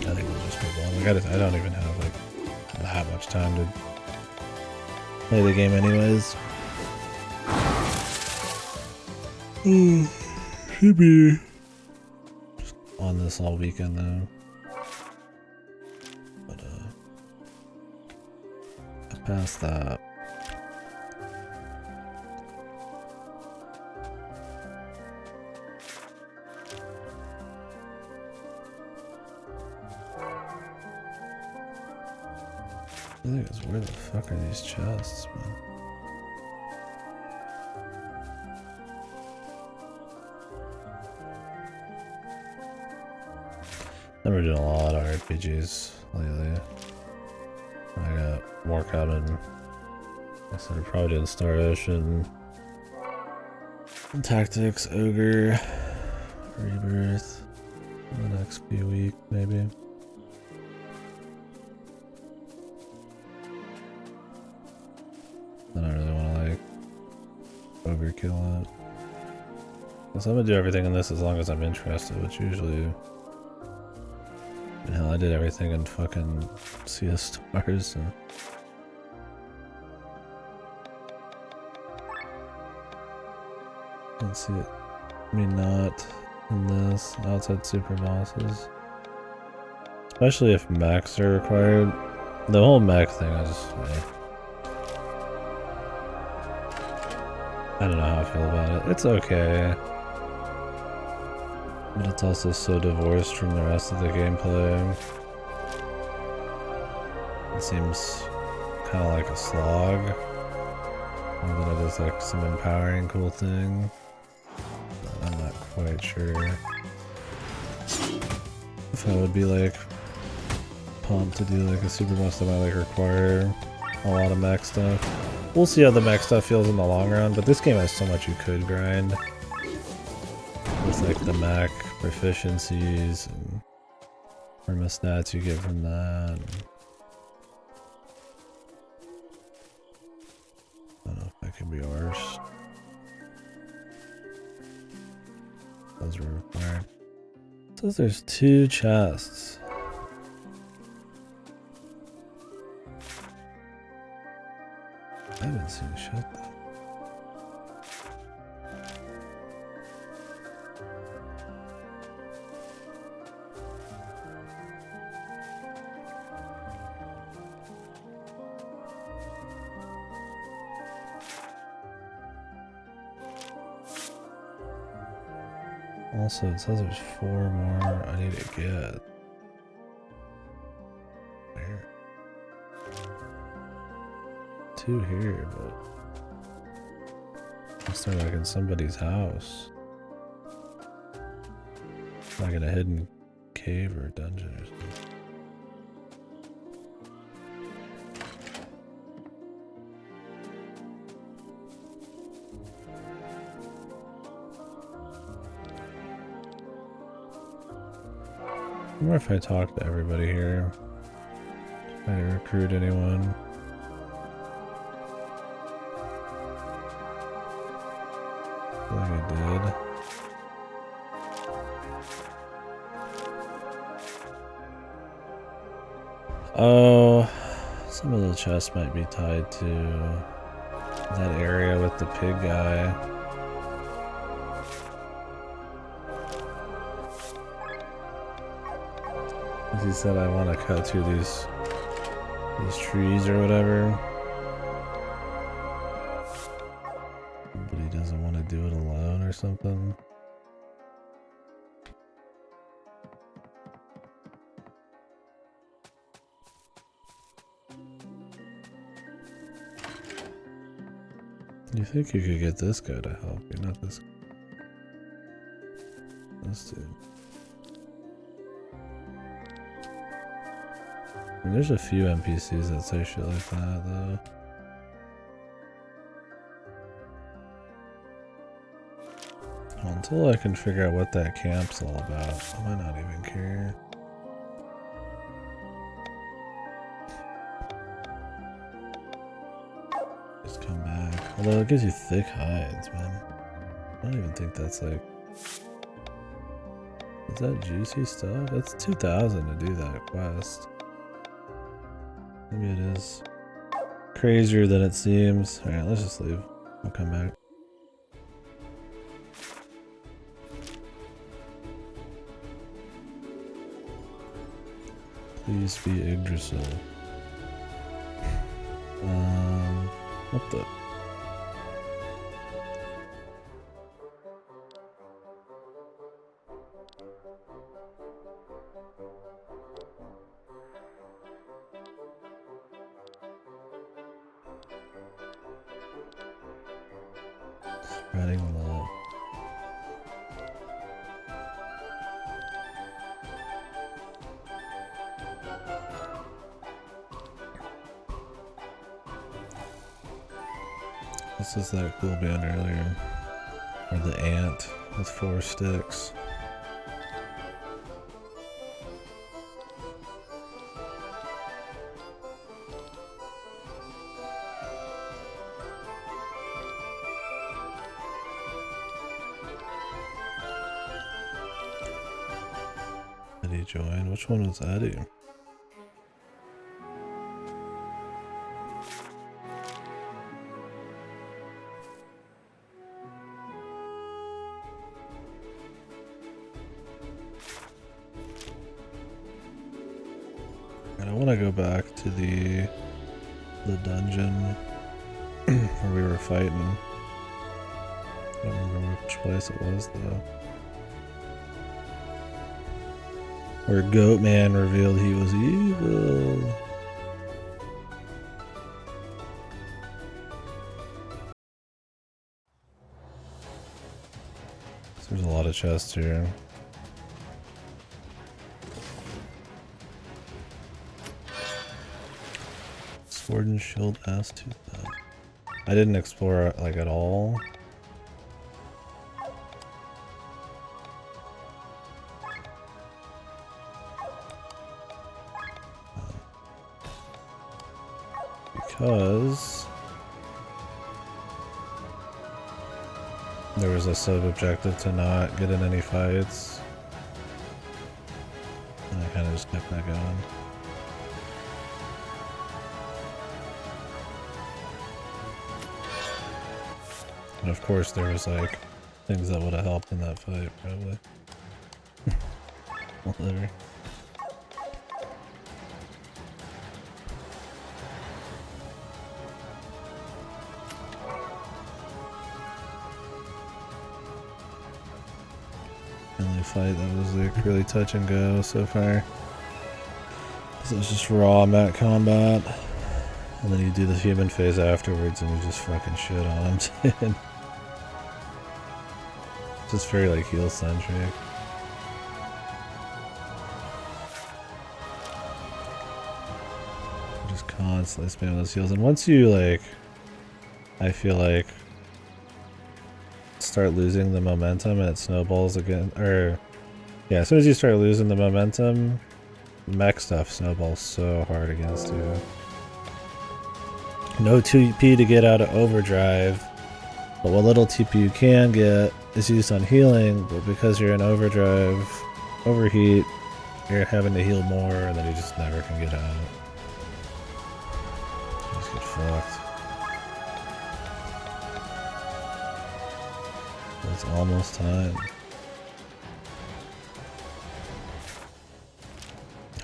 I think we'll just move on. Like I don't even have like that much time to play the game anyways. Should be just on this all weekend though. But past that. The thing is, where the fuck are these chests, man? I've been doing a lot of RPGs lately. I got more coming. I said I'm probably doing Star Ocean, Tactics, Ogre, Rebirth in the next few weeks, maybe. I don't really want to like overkill it. So I'm gonna do everything in this as long as I'm interested, which usually... Hell, I did everything in fucking Sea of Stars, so... Don't see it. I mean, not in this, outside super bosses. Especially if mechs are required. The whole mech thing, I don't know how I feel about it. It's okay. But it's also so divorced from the rest of the gameplay. It seems kind of like a slog. More than it is like some empowering cool thing. But I'm not quite sure if I would be like pumped to do like a super boss that might like require a lot of mech stuff. We'll see how the mech stuff feels in the long run, but this game has so much you could grind. With like the mech proficiencies and perma stats you get from that. I don't know if that could be worse. Those are required. It says there's 2 chests. I haven't seen shit though. Also, it says there's 4 more I need to get. Where? 2 here, but looks like in somebody's house. Like in a hidden cave or dungeon or something. I wonder if I talk to everybody here. Try to recruit anyone. I feel like I did. Oh, some of the chests might be tied to that area with the pig guy. He said I want to cut through these trees or whatever, but he doesn't want to do it alone or something. You think you could get this guy to help you, not this dude. And there's a few NPCs that say shit like that, though. Well, until I can figure out what that camp's all about, I might not even care. Just come back. Although it gives you thick hides, man. I don't even think that's like... Is that juicy stuff? That's 2,000 to do that quest. Maybe it is crazier than it seems. Alright, let's just leave. I'll come back. Please be Yggdrasil. What the? Spreading love. This is that cool band earlier. Or the ant with 4 sticks. Eddie joined. Which one was Eddie? And I want to go back to the dungeon where we were fighting. I don't remember which place it was though. Where Goatman revealed he was evil. So there's a lot of chests here. Sword and shield ass tooth. I didn't explore like at all. Because there was a sub-objective to not get in any fights. And I kind of just kept that going. And of course there was like things that would have helped in that fight, probably. Literally. Only fight that was like really touch and go so far. So it's just raw mat combat. And then you do the human phase afterwards and you just fucking shit on him. Just very like heal centric. Just constantly spamming those heals, and once you like, I feel like start losing the momentum and it snowballs again, or yeah, as soon as you start losing the momentum, mech stuff snowballs so hard against you. No TP to get out of overdrive, but what little TP you can get is used on healing, but because you're in overdrive, overheat, you're having to heal more, and then you just never can get out. You just get fucked. It's almost time.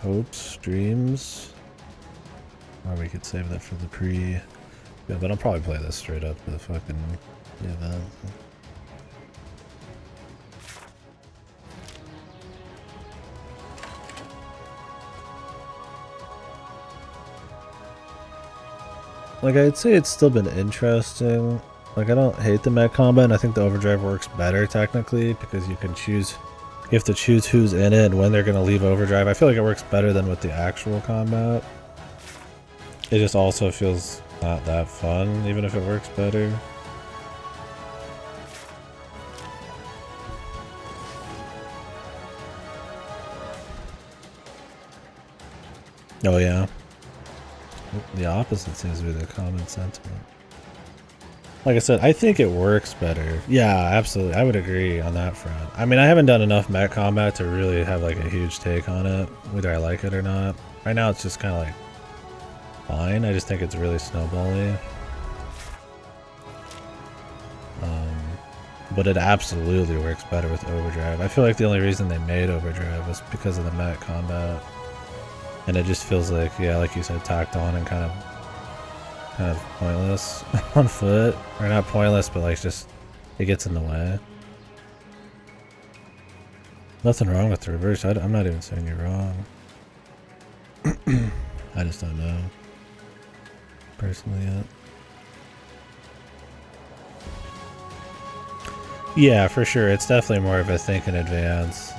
Hopes, dreams. Or we could save that for the pre. Yeah, but I'll probably play this straight up to the fucking event. Like, I'd say it's still been interesting. Like, I don't hate the mech combat, and I think the overdrive works better technically because you can choose, you have to choose who's in it and when they're going to leave overdrive. I feel like it works better than with the actual combat. It just also feels not that fun, even if it works better. Oh yeah. The opposite seems to be the common sentiment. Like I said, I think it works better. Yeah, absolutely. I would agree on that front. I mean, I haven't done enough mech combat to really have like a huge take on it, whether I like it or not. Right now it's just kind of like fine. I just think it's really snowbally. But it absolutely works better with overdrive. I feel like the only reason they made overdrive was because of the mech combat. And it just feels like, yeah, like you said, tacked on and kind of pointless on foot. Or not pointless, but like just, it gets in the way. Nothing wrong with the reverse. I'm not even saying you're wrong. I just don't know. Personally yet. Yeah, for sure. It's definitely more of a think in advance.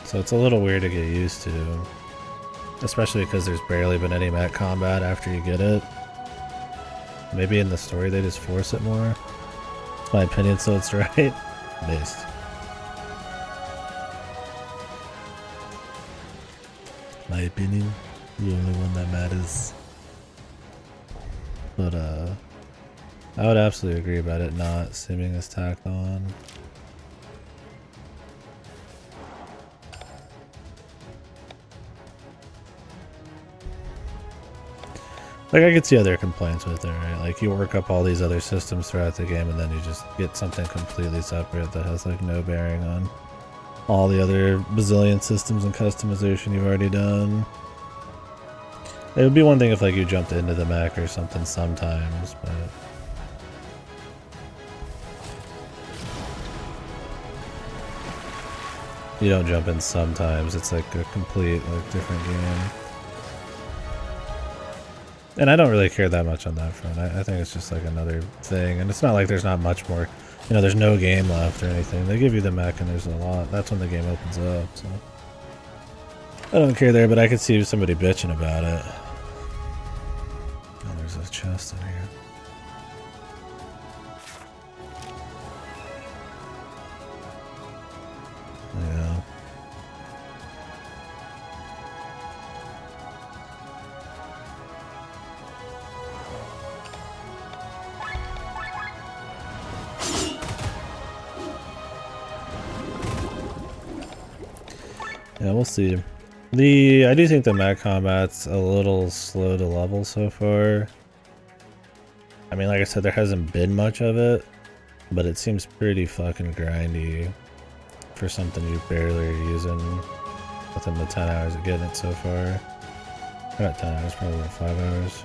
So it's a little weird to get used to. Especially because there's barely been any mech combat after you get it. Maybe in the story they just force it more. It's my opinion, so it's right. Based. My opinion, the only one that matters. But I would absolutely agree about it not seeming as tacked on. Like, I could see other complaints with it, right? Like, you work up all these other systems throughout the game, and then you just get something completely separate that has, like, no bearing on all the other bazillion systems and customization you've already done. It would be one thing if, like, you jumped into the mech or something sometimes, but... You don't jump in sometimes, it's like a complete, like, different game. And I don't really care that much on that front. I think it's just like another thing, and it's not like there's not much more, you know, there's no game left or anything. They give you the mech and there's a lot. That's when the game opens up, so. I don't care there, but I could see somebody bitching about it. Oh, there's a chest in here. Yeah. Yeah, we'll see. I do think the mech combat's a little slow to level so far. I mean, like I said, there hasn't been much of it, but it seems pretty fucking grindy for something you barely are using within the 10 hours of getting it so far. Not 10 hours, probably about 5 hours.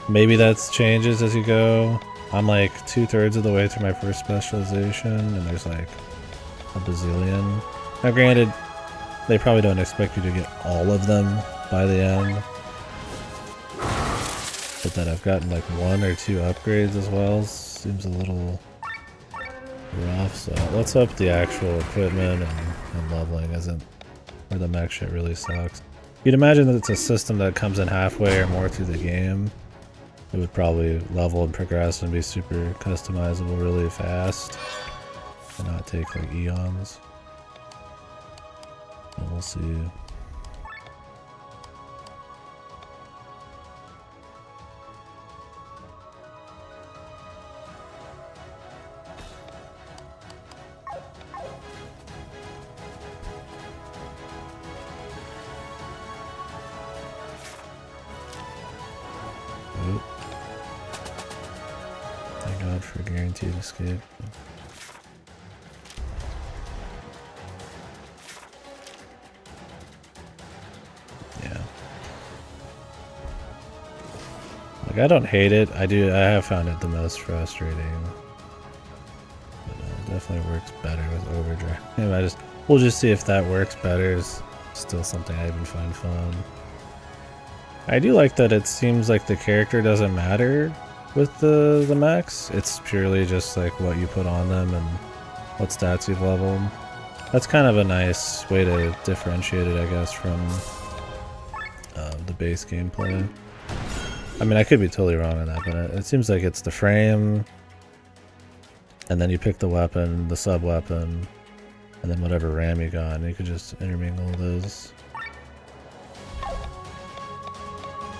Maybe that changes as you go. I'm like 2/3 of the way through my first specialization, and there's like a bazillion. Now granted, they probably don't expect you to get all of them by the end. But that I've gotten like 1 or 2 upgrades as well seems a little rough, so let's hope the actual equipment and leveling isn't where the mech shit really sucks. You'd imagine that it's a system that comes in halfway or more through the game. It would probably level and progress and be super customizable really fast and not take like eons. But we'll see. Thank God for guaranteed escape. Yeah. Like, I don't hate it. I have found it the most frustrating. But it definitely works better with overdrive. Anyway, we'll just see if that works better. Is still something I even find fun. I do like that it seems like the character doesn't matter with the mechs. It's purely just like what you put on them and what stats you've leveled. That's kind of a nice way to differentiate it, I guess, from the base gameplay. I mean, I could be totally wrong on that, but it seems like it's the frame, and then you pick the weapon, the sub-weapon, and then whatever RAM you got, and you could just intermingle those.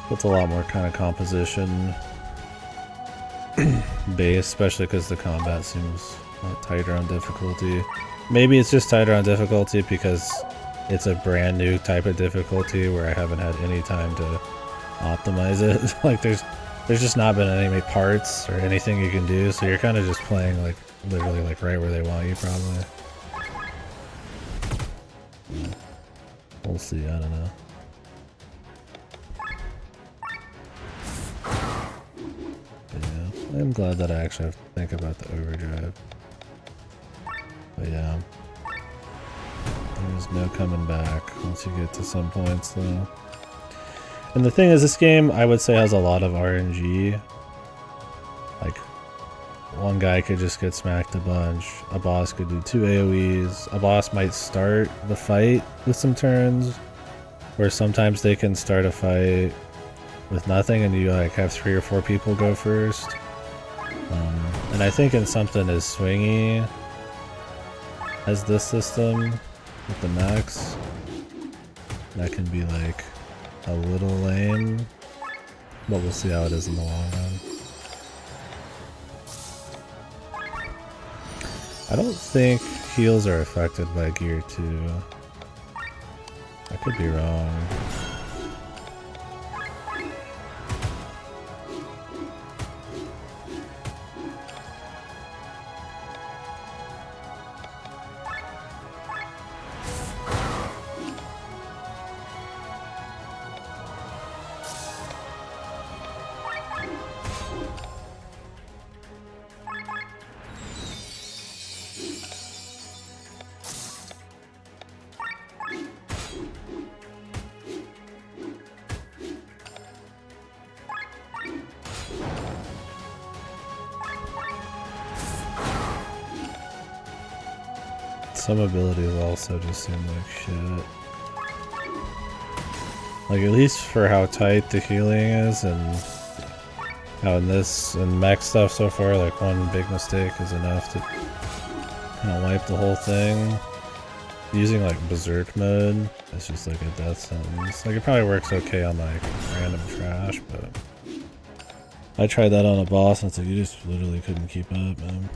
It's a lot more kind of composition based, especially because the combat seems tighter on difficulty. Maybe it's just tighter on difficulty because it's a brand new type of difficulty where I haven't had any time to optimize it. Like there's just not been any parts or anything you can do, so you're kind of just playing like literally like right where they want you probably. We'll see, I don't know. I'm glad that I actually have to think about the overdrive. But yeah. There's no coming back once you get to some points though. And the thing is, this game I would say has a lot of RNG. Like, one guy could just get smacked a bunch, a boss could do 2 AoEs, a boss might start the fight with some turns, where sometimes they can start a fight with nothing and you like have 3 or 4 people go first. And I think in something as swingy as this system with the max, that can be like a little lame, but we'll see how it is in the long run. I don't think heals are affected by gear 2. I could be wrong. some abilities also just seem like shit. Like, at least for how tight the healing is, and how in this and mech stuff so far, like one big mistake is enough to kind of wipe the whole thing. Using like berserk mode, it's just like a death sentence. Like, it probably works okay on like random trash, but I tried that on a boss and it's like you just literally couldn't keep up, man.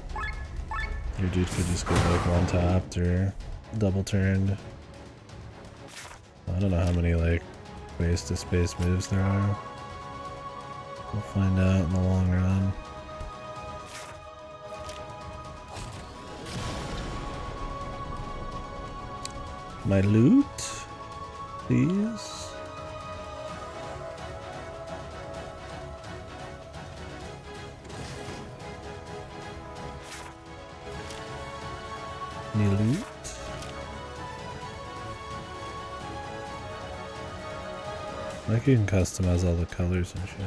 Your dude could just get like one tapped or double turned. I don't know how many like ways to space moves there are. We'll find out in the long run. My loot, please. Any loot? Like, you can customize all the colors and shit.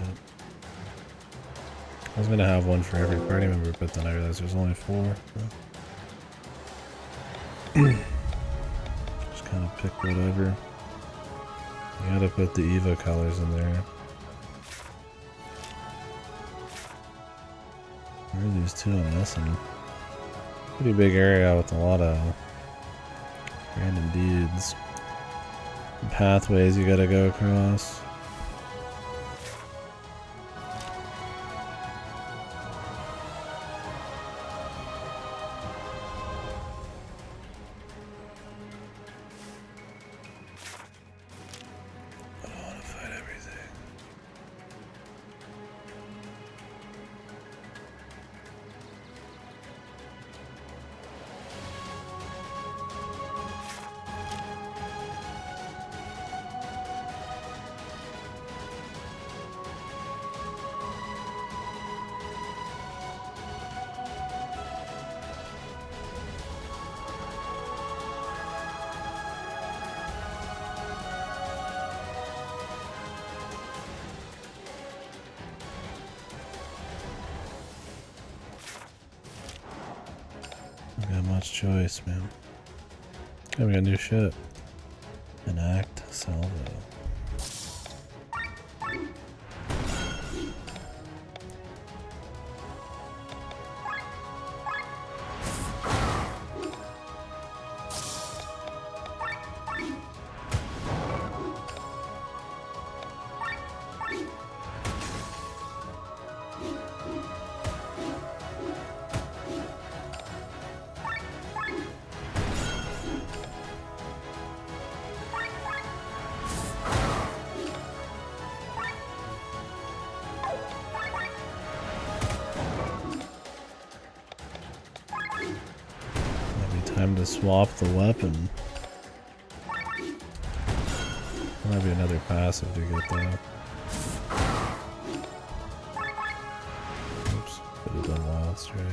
I was gonna have one for every party member, but then I realized there's only 4. So. Just kind of pick whatever. You gotta put the Eva colors in there. Where are these two I'm missing? Pretty big area with a lot of random dudes. Pathways you gotta go across. Got much choice, man. Oh, we got new shit. Enact salvo. Time to swap the weapon. Might be another passive to get though. Oops, could have done wild strike.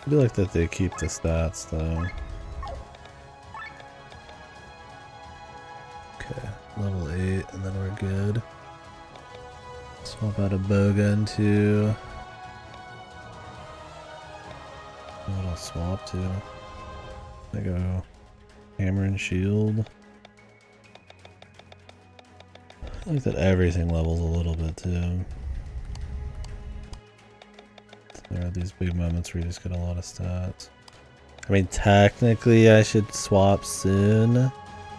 I do like that they keep the stats though. Okay, level 8 and then we're good. Swap out a bowgun too. What I'll swap to. I go hammer and shield. I like that everything levels a little bit too. There are these big moments where you just get a lot of stats. I mean, technically I should swap soon.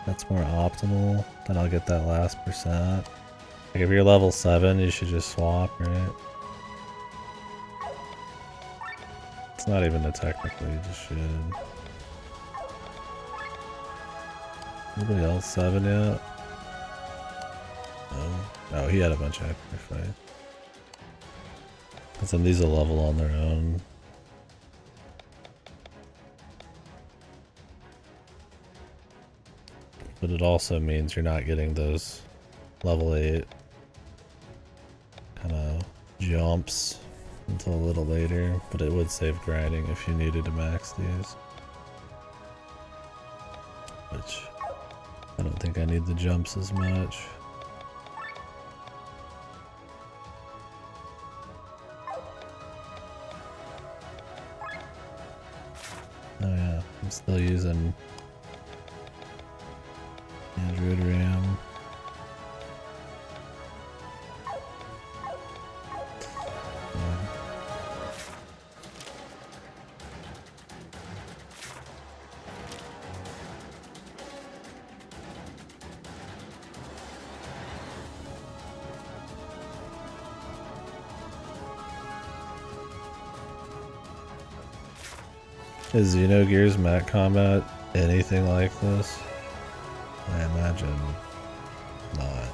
That's more optimal. Then I'll get that last percent. Like, if you're level 7, you should just swap, right? It's not even a technically, you just should. Anybody else 7 yet? No. Oh, he had a bunch of extra fight. Because then these will level on their own. But it also means you're not getting those level 8 kind of jumps until a little later, but it would save grinding if you needed to max these. Which, I don't think I need the jumps as much. I'm still using Android RAM. Is Xenogears Mat Combat anything like this? I imagine not.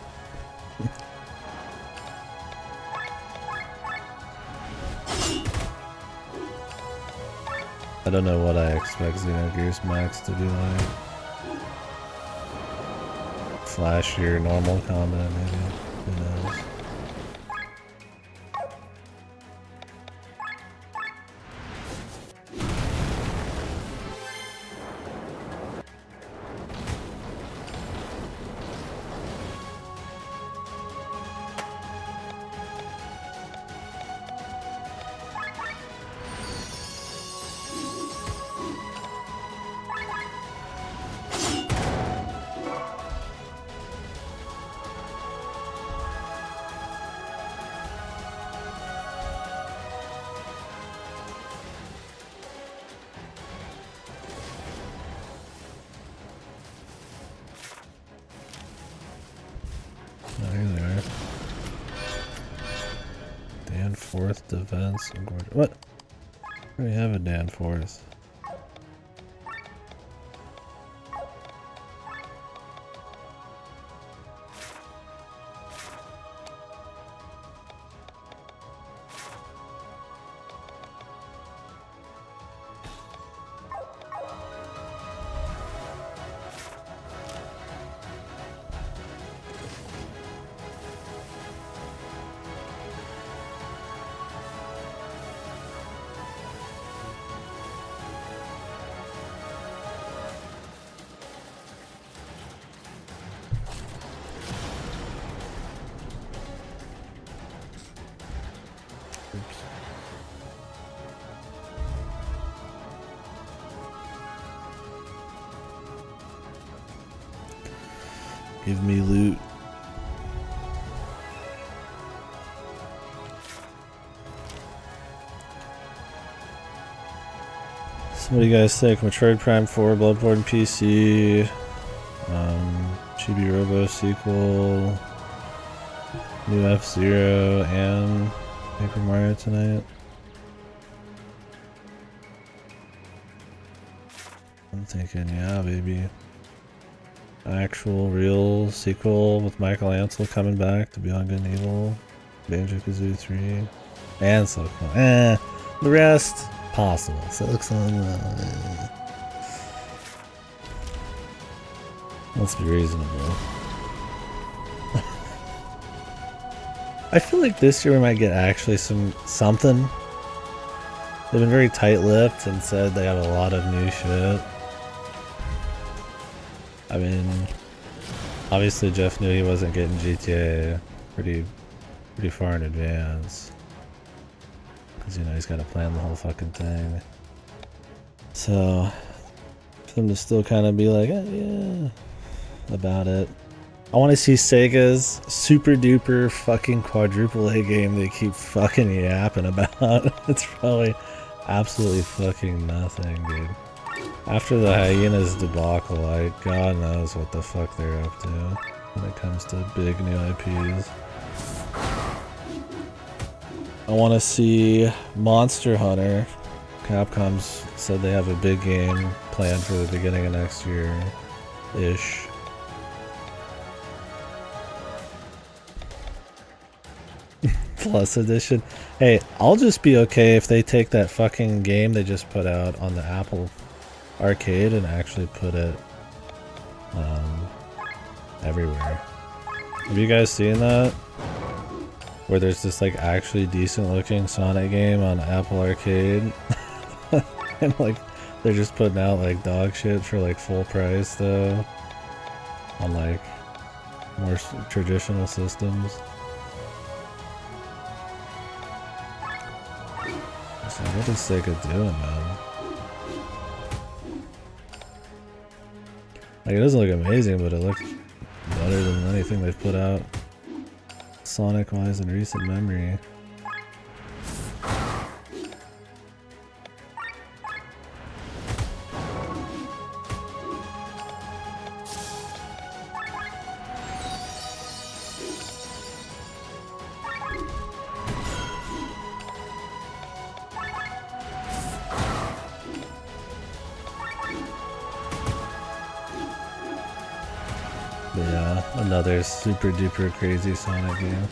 I don't know what I expect Xenogears Max to be like. Flashier, normal combat maybe. Who knows? Here they are. Danforth defense. What? We have a Danforth. Give me loot. So what do you guys think? Metroid Prime 4, Bloodborne PC, Chibi Robo sequel, new F-Zero, and Paper Mario tonight? I'm thinking, yeah, baby. Actual, real sequel with Michael Ansel coming back to Beyond Good and Evil, Banjo-Kazooie 3, and Silksong. The rest, possible. Silksong, let's be reasonable. I feel like this year we might get actually something. They've been very tight-lipped and said they have a lot of new shit. I mean, obviously Jeff knew he wasn't getting GTA pretty far in advance. Because, you know, he's got to plan the whole fucking thing. So, for them to still kind of be like, yeah, about it. I want to see Sega's super duper fucking quadruple A game they keep fucking yapping about. It's probably absolutely fucking nothing, dude. After the Hyenas debacle, God knows what the fuck they're up to when it comes to big new IPs. I want to see Monster Hunter. Capcom's said they have a big game planned for the beginning of next year-ish. Plus edition. Hey, I'll just be okay if they take that fucking game they just put out on the Apple Arcade and actually put it everywhere. Have you guys seen that? Where there's this like actually decent looking Sonic game on Apple Arcade and like they're just putting out like dog shit for like full price though on like more traditional systems. So what is Sega doing, man? Like, it doesn't look amazing, but it looks better than anything they've put out Sonic-wise in recent memory. But yeah, another super duper crazy Sonic game.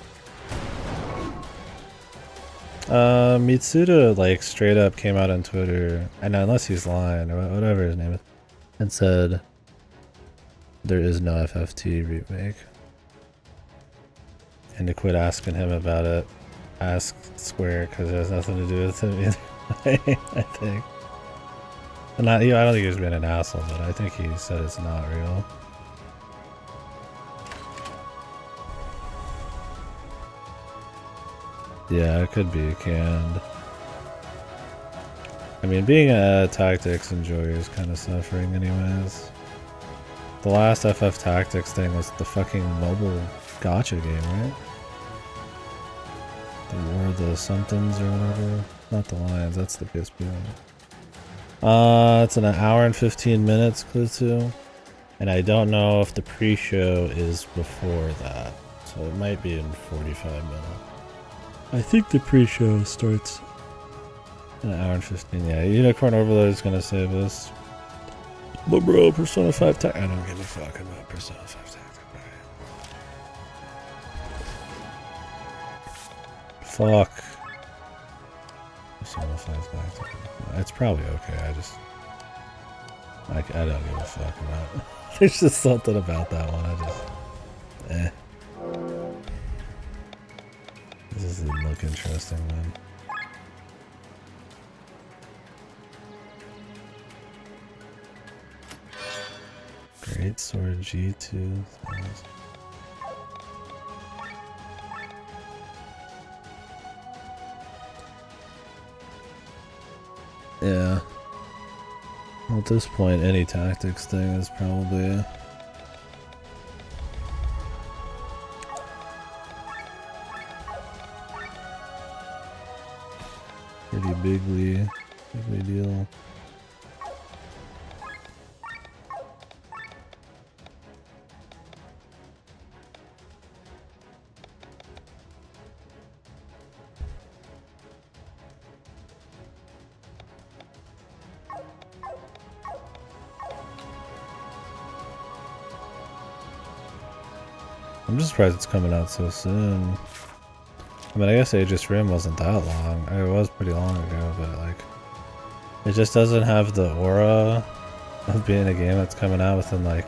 Mitsuda like straight up came out on Twitter, and unless he's lying or whatever his name is, and said there is no FFT remake. And to quit asking him about it, ask Square because it has nothing to do with him either. I think. And I don't think he was being an asshole, but I think he said it's not real. Yeah, it could be canned. I mean, being a tactics enjoyer is kind of suffering anyways. The last FF Tactics thing was the fucking mobile gacha game, right? The War of the Somethings or whatever. Not the Lions, that's the PSP one. It's an hour and 15 minutes, Clue 2. And I don't know if the pre-show is before that. So it might be in 45 minutes. I think the pre-show starts in an hour and 15. Yeah, Unicorn Overload is gonna save us. But bro, Persona 5 Tactics. I don't give a fuck about Persona 5 Tactics. Fuck. Persona 5 Tactics. It's probably okay. I don't give a fuck about it. There's just something about that one. This doesn't look interesting, man. Great Sword G2. Yeah. Well, at this point, any tactics thing is probably pretty bigly deal. I'm just surprised it's coming out so soon. I mean, I guess Aegis Rim wasn't that long. It was pretty long ago, but like, it just doesn't have the aura of being a game that's coming out within like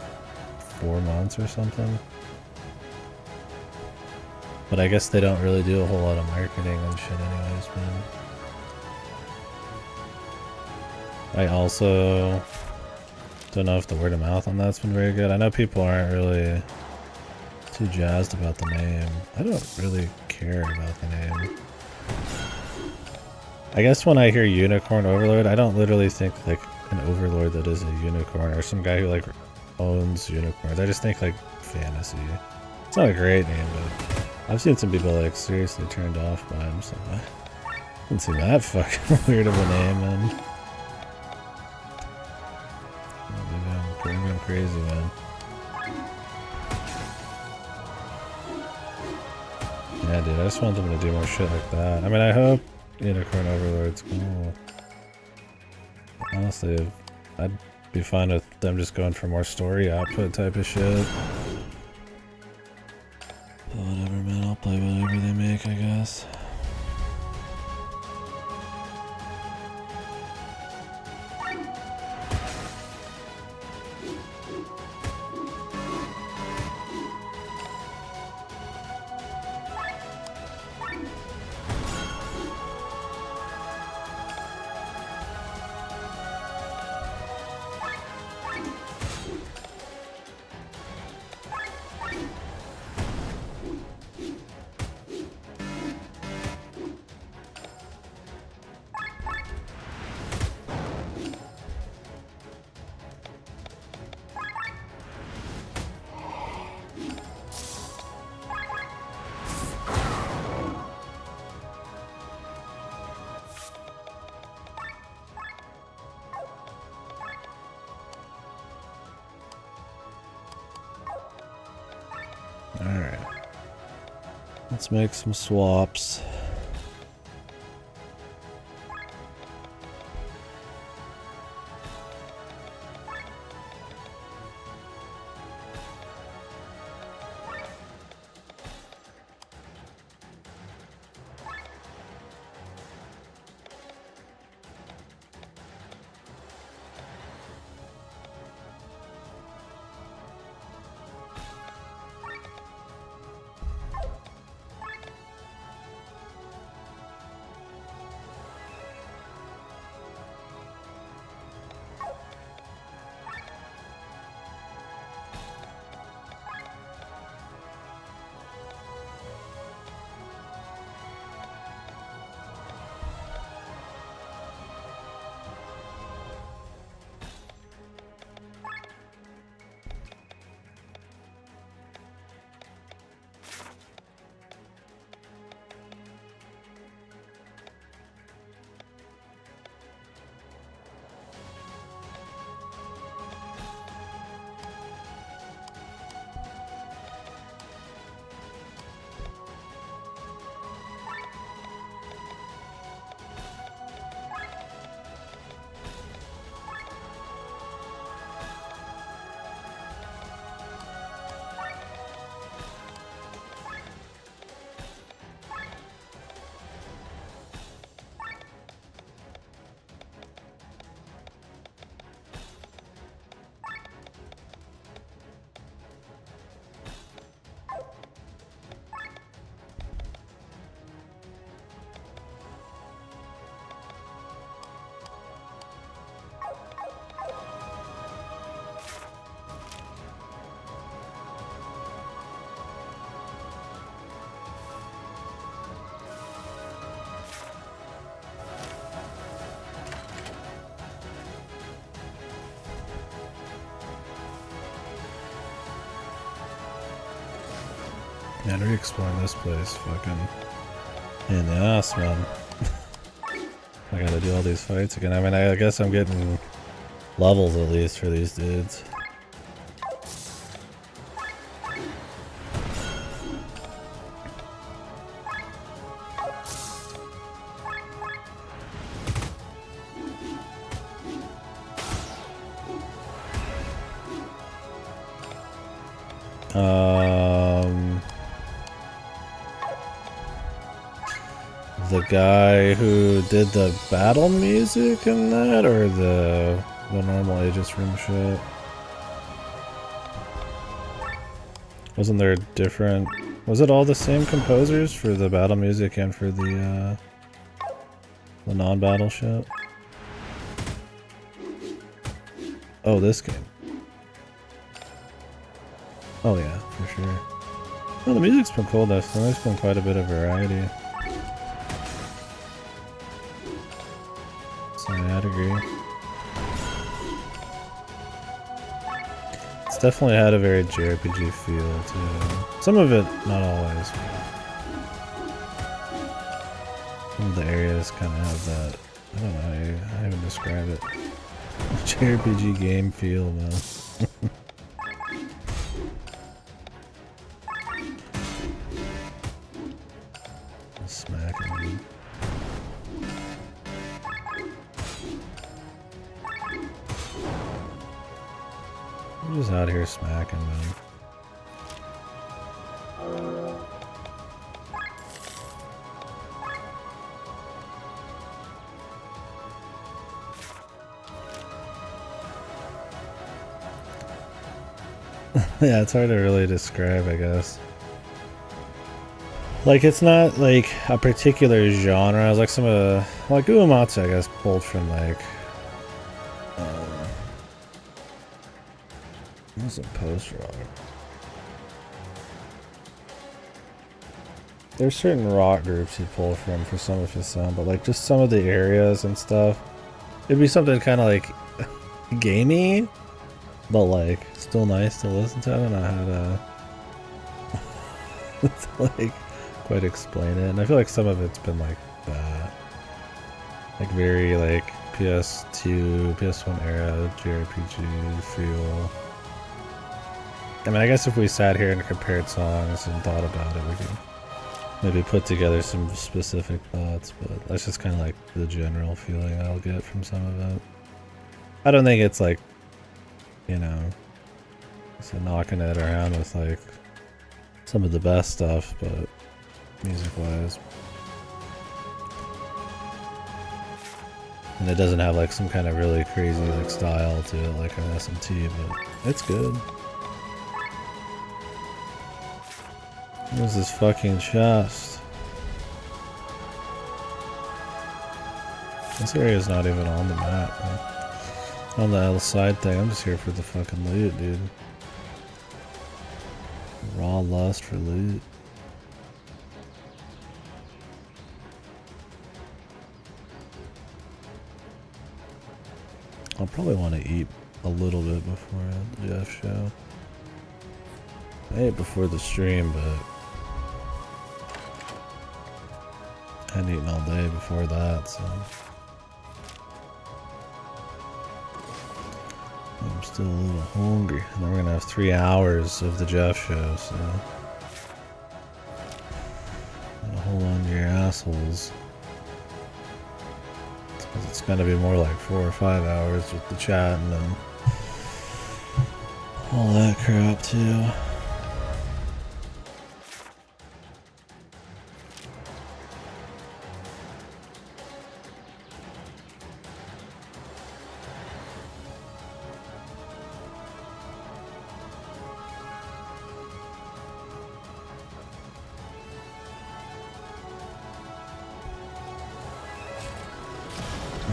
4 months or something. But I guess they don't really do a whole lot of marketing and shit anyways, man. I also don't know if the word of mouth on that's been very good. I know people aren't really too jazzed about the name. I don't really care about the name. I guess when I hear Unicorn Overlord, I don't literally think like an overlord that is a unicorn or some guy who like owns unicorns. I just think like fantasy. It's not a great name, but I've seen some people like seriously turned off by him, so I didn't seem that fucking weird of a name, man. I'm going crazy, man. Yeah, dude, I just want them to do more shit like that. I mean, I hope Unicorn Overlord's cool. Honestly, I'd be fine with them just going for more story output type of shit. But whatever, man, I'll play whatever they make, I guess. Alright. Let's make some swaps. Man, re-exploring this place, fucking in the ass, man. I gotta do all these fights again. I mean, I guess I'm getting levels at least for these dudes. The guy who did the battle music in that, or the normal Aegis room shit? Wasn't there different? Was it all the same composers for the battle music and for the non-battle shit? Oh, this game. Oh yeah, for sure. Well, the music's been cool though, so there's been quite a bit of variety. So I'd agree. It's definitely had a very JRPG feel too. Some of it, not always. Some of the areas kind of have that, I don't know how to describe it. JRPG game feel, man. Smacking me. I'm just out here smacking, man. Yeah, it's hard to really describe, I guess. Like, it's not like a particular genre. It's like some of the, like Uematsu, I guess, pulled from like what's a post-rock? There's certain rock groups he pulled from for some of his sound, but like just some of the areas and stuff, it'd be something kind of like gamey, but like still nice to listen to. I don't know how to like quite explain it, and I feel like some of it's been like that, like very like PS2, PS1 era JRPG feel. I mean, I guess if we sat here and compared songs and thought about it, we could maybe put together some specific thoughts, but that's just kind of like the general feeling I'll get from some of it. I don't think it's like, you know, so knocking it around with like some of the best stuff, but music-wise. And it doesn't have like some kind of really crazy like style to it like an SMT, but it's good. What is this fucking chest? This area is not even on the map, man. On the other side thing, I'm just here for the fucking loot, dude. Raw lust for loot. I'll probably want to eat a little bit before the Jeff show. I ate before the stream, but I hadn't eaten all day before that, so I'm still a little hungry. And then we're gonna have 3 hours of the Jeff show, so hold on to your assholes. It's gonna be more like 4 or 5 hours with the chat and then all that crap too.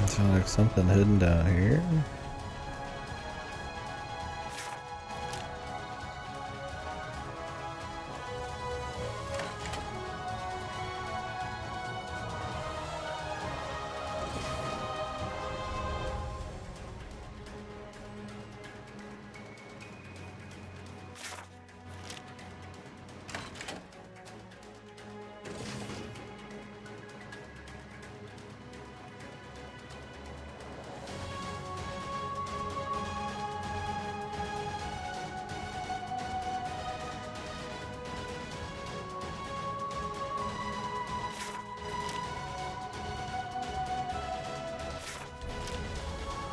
Sounds like something hidden down here.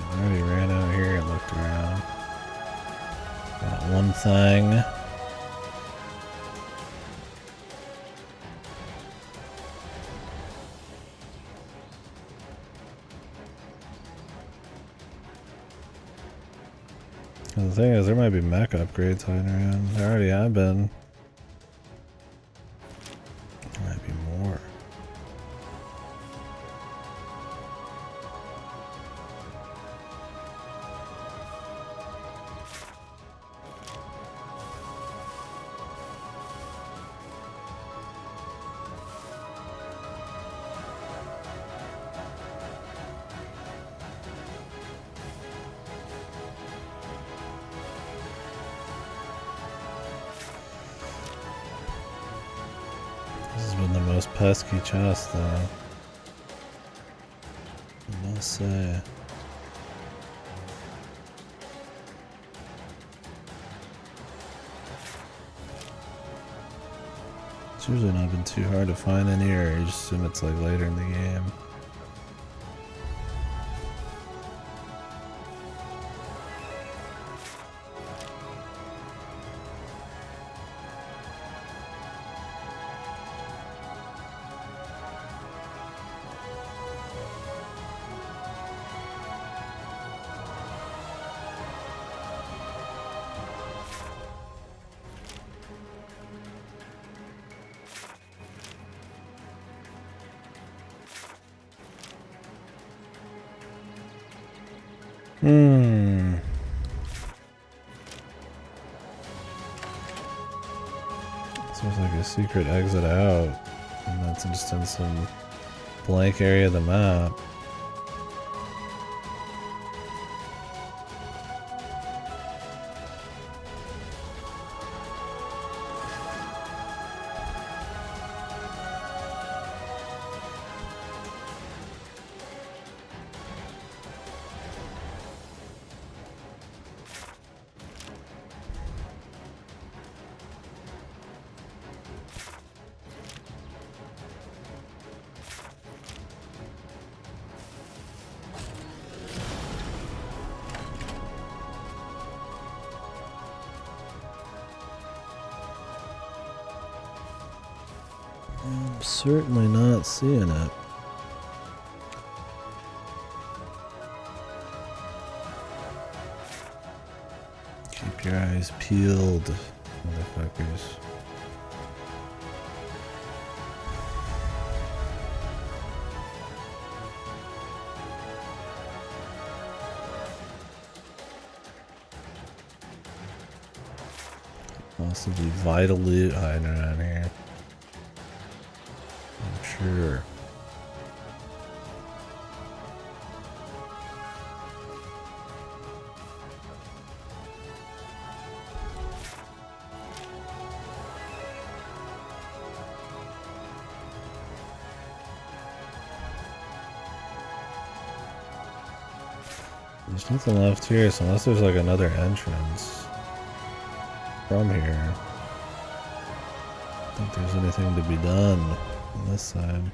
I already ran out here and looked around. Got one thing. The thing is, there might be mech upgrades hiding around. There already have been. There might be more. This has been the most pesky chest, though. I must say. It's usually not been too hard to find in here. You just assume it's like later in the game. Seems like a secret exit out, and that's just in some blank area of the map. certainly not seeing it. Keep your eyes peeled, motherfuckers. Possibly vital loot hiding around here. I'm sure. There's nothing left here, so unless there's like another entrance from here, I don't think there's anything to be done on this side.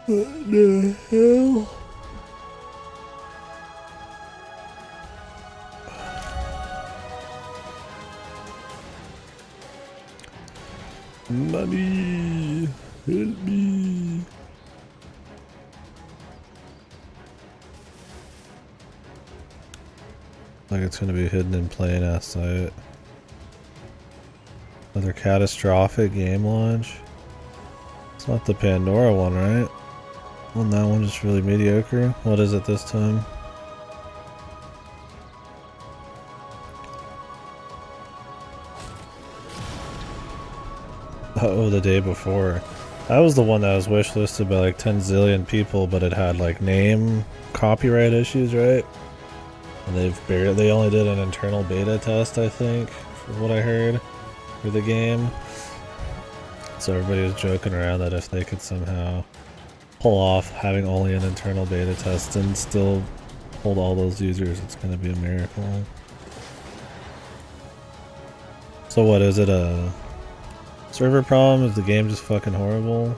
What the hell? Money, help me. Like it's gonna be hidden in plain ass sight. Another catastrophic game launch. It's not the Pandora one, right? Wasn't that one just really mediocre? What is it this time? Oh, the day before. That was the one that was wishlisted by like 10 zillion people, but it had like name copyright issues, right? And they only did an internal beta test, I think, from what I heard, for the game. So everybody was joking around that if they could somehow pull off having only an internal beta test and still hold all those users, it's gonna be a miracle. So what, is it a server problem? Is the game just fucking horrible?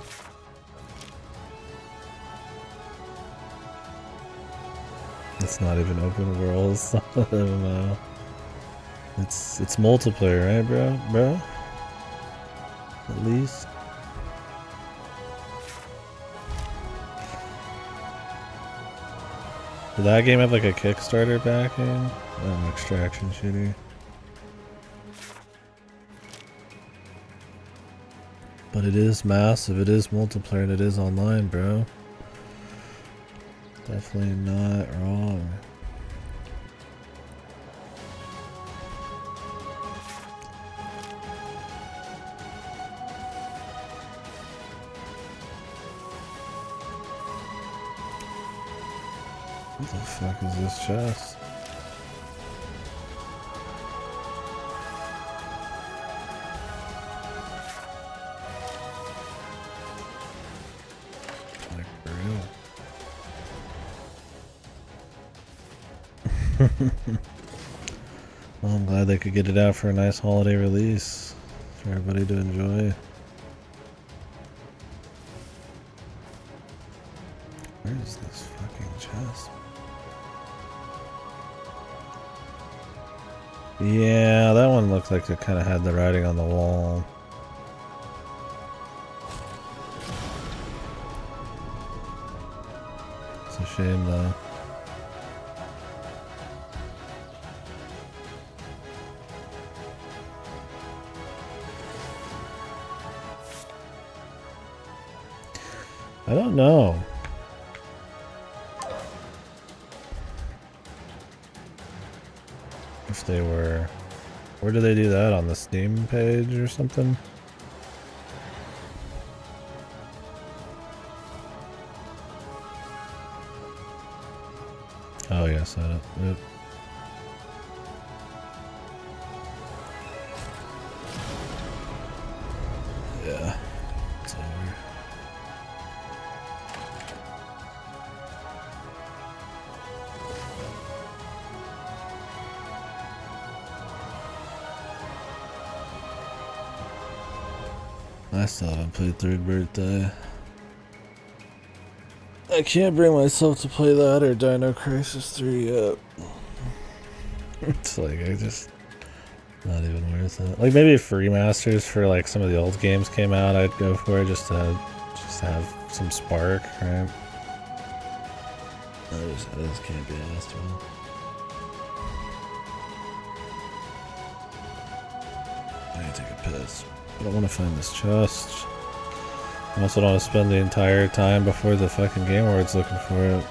It's not even open world, it's not MMO. It's multiplayer, right, bro? At least. Did that game have like a Kickstarter backing? Oh, extraction shooter. But it is massive, it is multiplayer, and it is online, bro. Definitely not wrong. What the fuck is this chest? Like for real. Well, I'm glad they could get it out for a nice holiday release for everybody to enjoy. Where is this fucking chest? Yeah, that one looked like it kind of had the writing on the wall. It's a shame though. I don't know. If they were... Where do they do that? On the Steam page or something? Oh yes, I don't... Yep. Yeah. It's over. I still haven't played Third Birthday. I can't bring myself to play that or Dino Crisis 3 yet. It's like, not even worth it. Like, maybe if remasters for, like, some of the old games came out, I'd go for it just to have some spark, right? I just can't be asked, man. I need to take a piss. I don't want to find this chest. I also don't want to spend the entire time before the fucking Game Awards looking for it.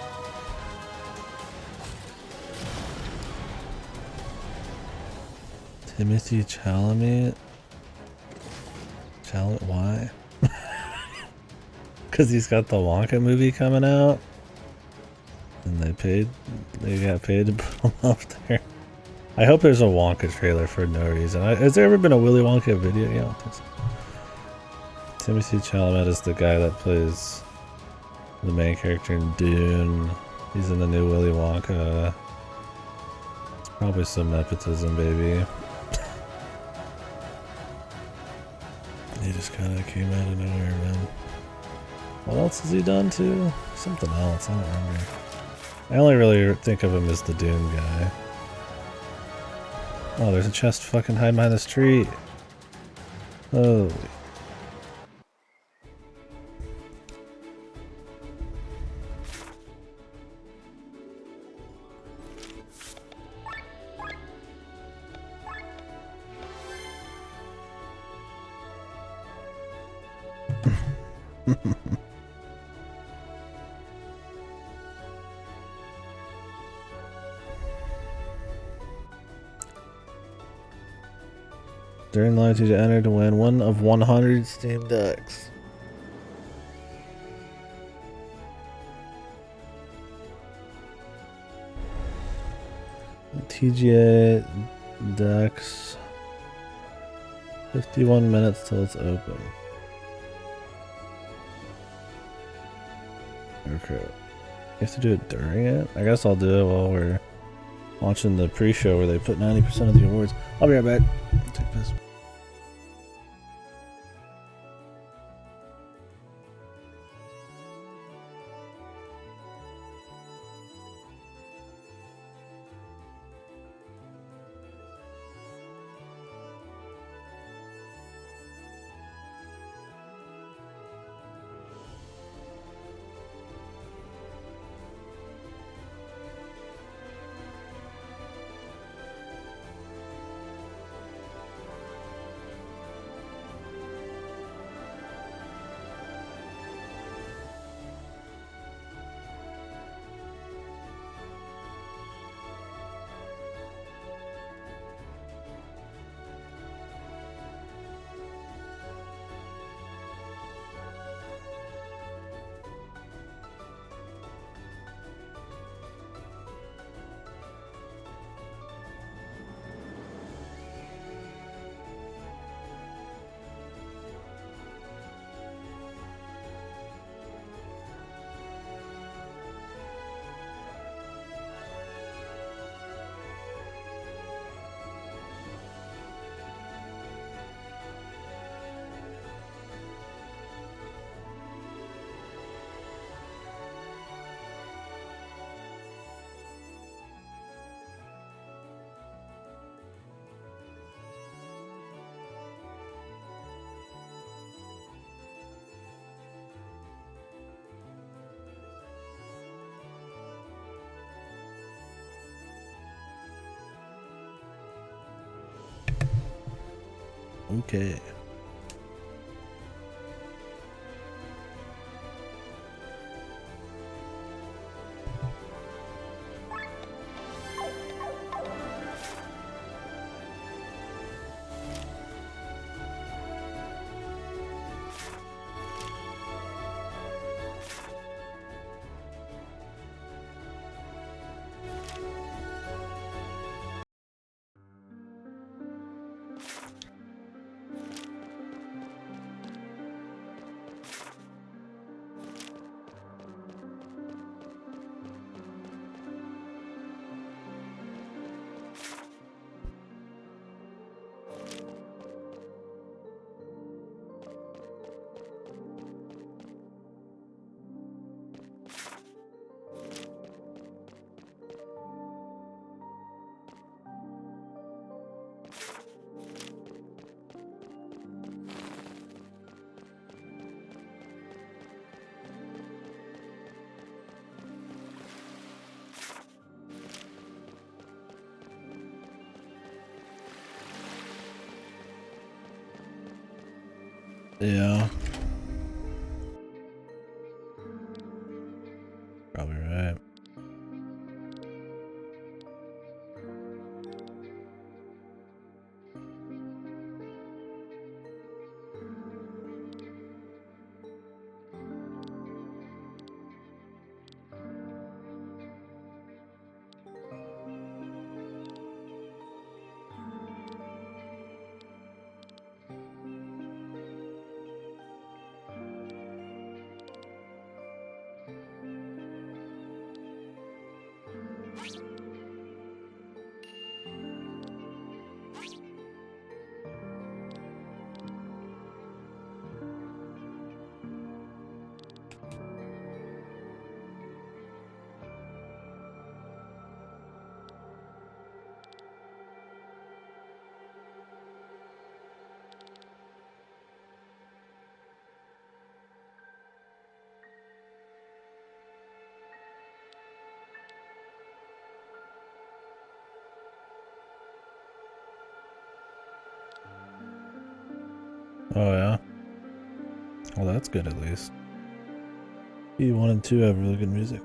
Timothy Chalamet? Why? Because he's got the Wonka movie coming out? And they got paid to put him up there. I hope there's a Wonka trailer for no reason. Has there ever been a Willy Wonka video? Yeah, I don't think so. Timothy Chalamet is the guy that plays the main character in Dune. He's in the new Willy Wonka. It's probably some nepotism, baby. He just kind of came out of nowhere, man. What else has he done too? Something else, I don't remember. I only really think of him as the Dune guy. Oh, there's a chest fucking hiding behind this tree. Holy. During line to enter to win one of 100 Steam Decks. TGA Decks. 51 minutes till it's open. Okay. You have to do it during it? I guess I'll do it while we're watching the pre-show where they put 90% of the awards. I'll be right back. Take this. Okay. Yeah. Probably right. Oh yeah? Well, that's good at least. E1 and 2 have really good music.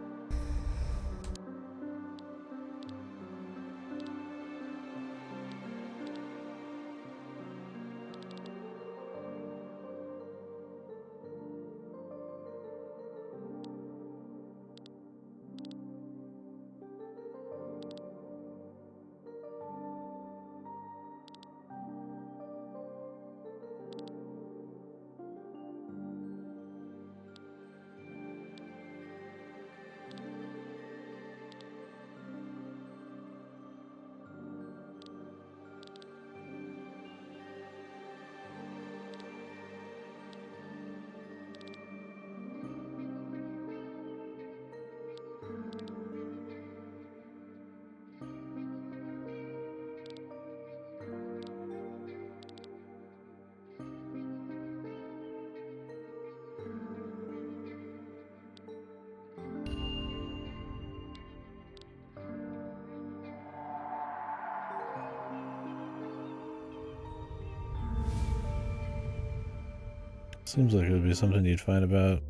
Seems like it would be something you'd find about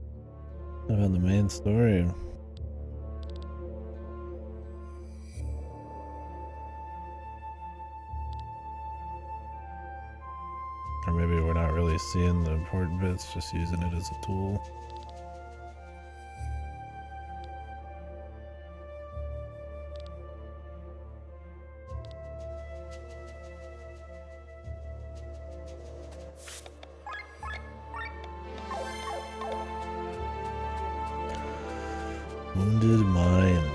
the main story. Or maybe we're not really seeing the important bits, just using it as a tool. Wounded mind.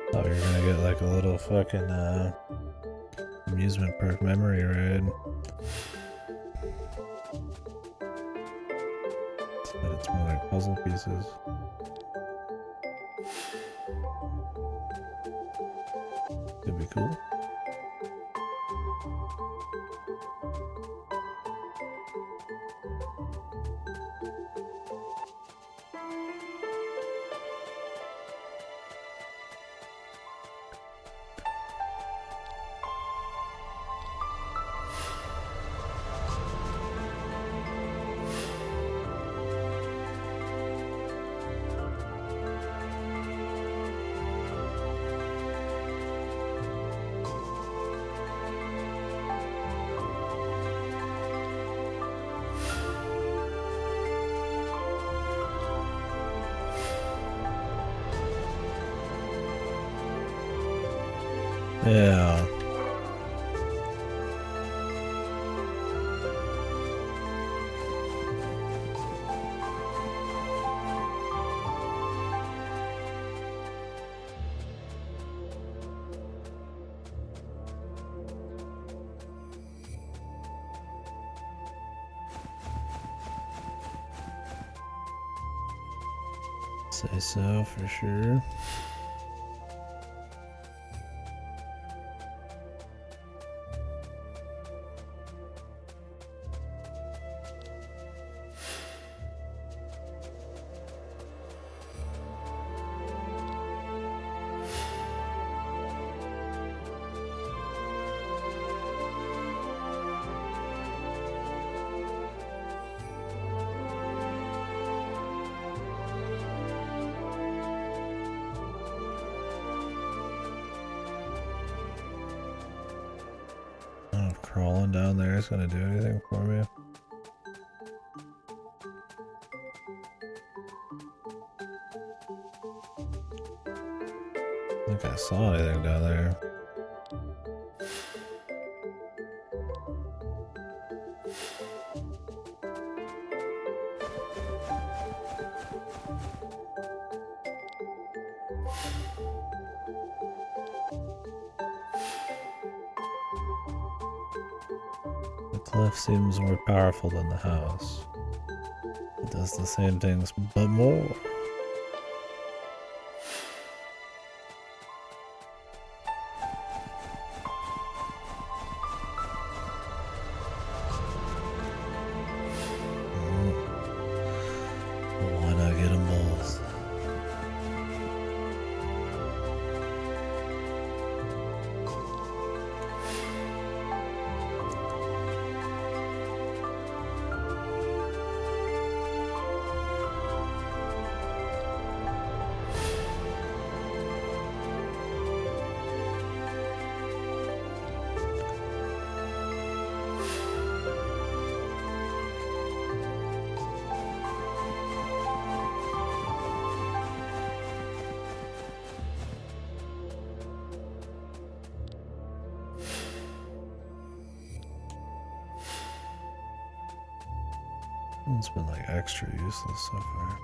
Thought we were gonna get like a little fucking amusement park memory ride. But it's more like puzzle pieces. Could be cool. Yeah. Say so for sure. Crawling down there is gonna do anything for me. I think I saw anything down there. The cliff seems more powerful than the house. It does the same things, but more. Why not get them both? It's been like extra useless so far.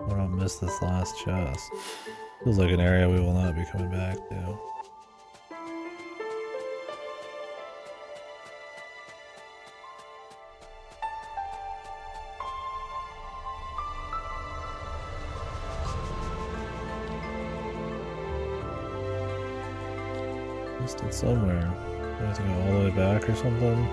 I don't miss this last chest. Feels like an area we will not be coming back to. Missed it somewhere. I have to go all the way back or something.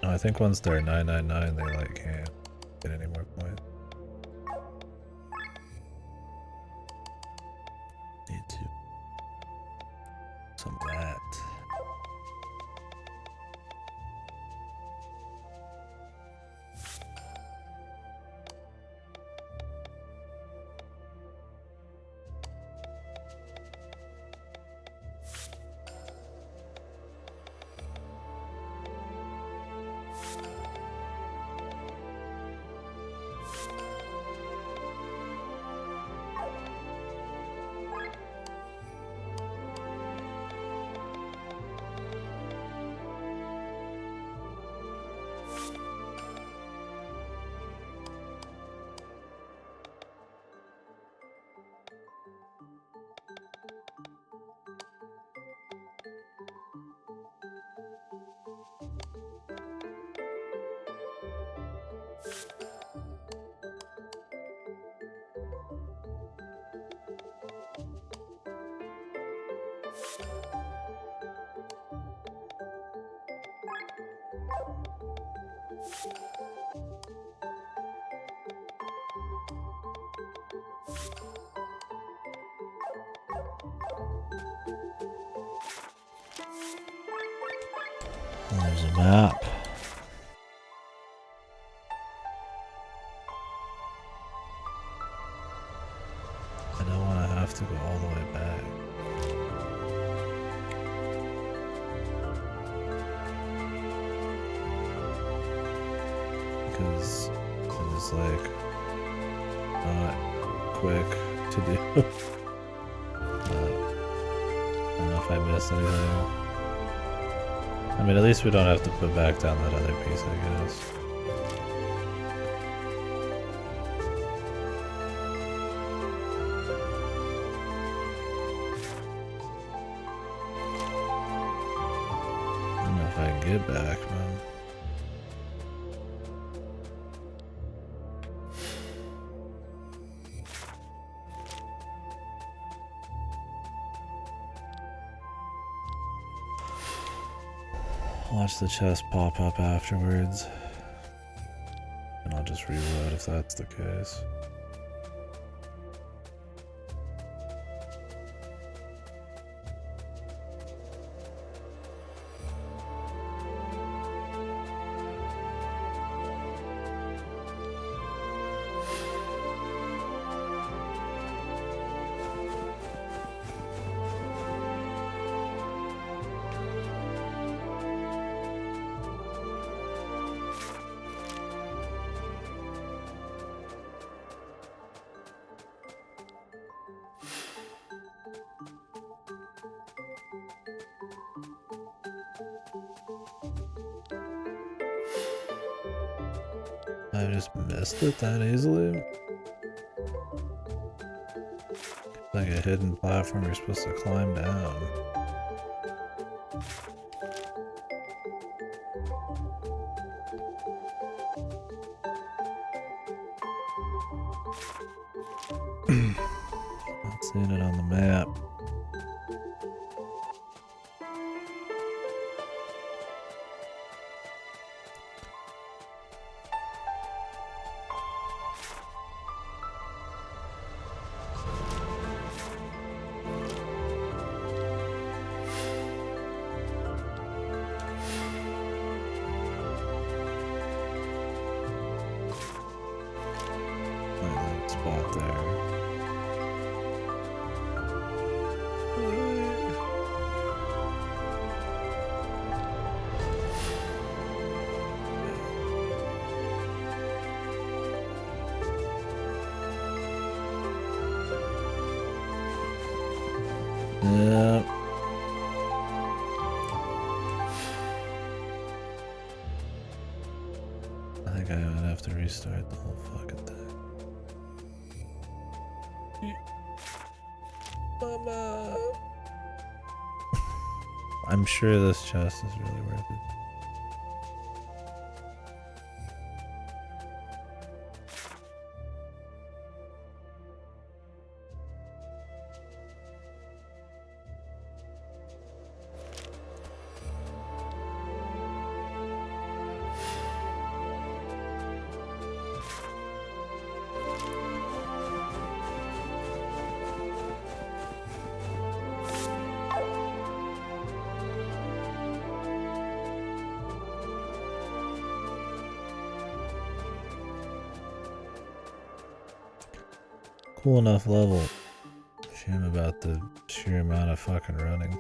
I think once they're 999, they like can't get any more points. Need to some of that. There's a map. I don't want to have to go all the way back. Because it is like not quick to do. I don't know if I missed anything. I mean, at least we don't have to put back down that other piece, I guess. I don't know if I can get back, man. Watch the chest pop up afterwards. And I'll just reload if that's the case. I just missed it that easily. Like a hidden platform you're supposed to climb down. Not seeing it on the map. Spot there. Yeah. I think I would have to restart the whole fucking thing. Mama. I'm sure this chest is really worth it. Cool enough level. Shame about the sheer amount of fucking running.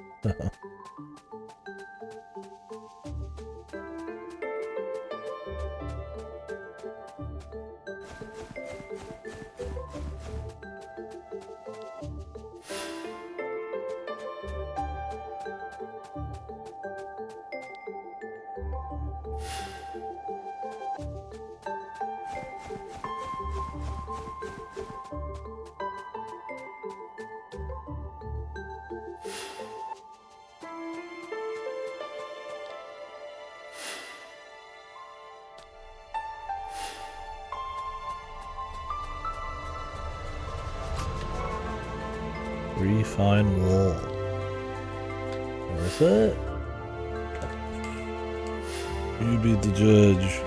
Refine wool. That's it. You be the judge.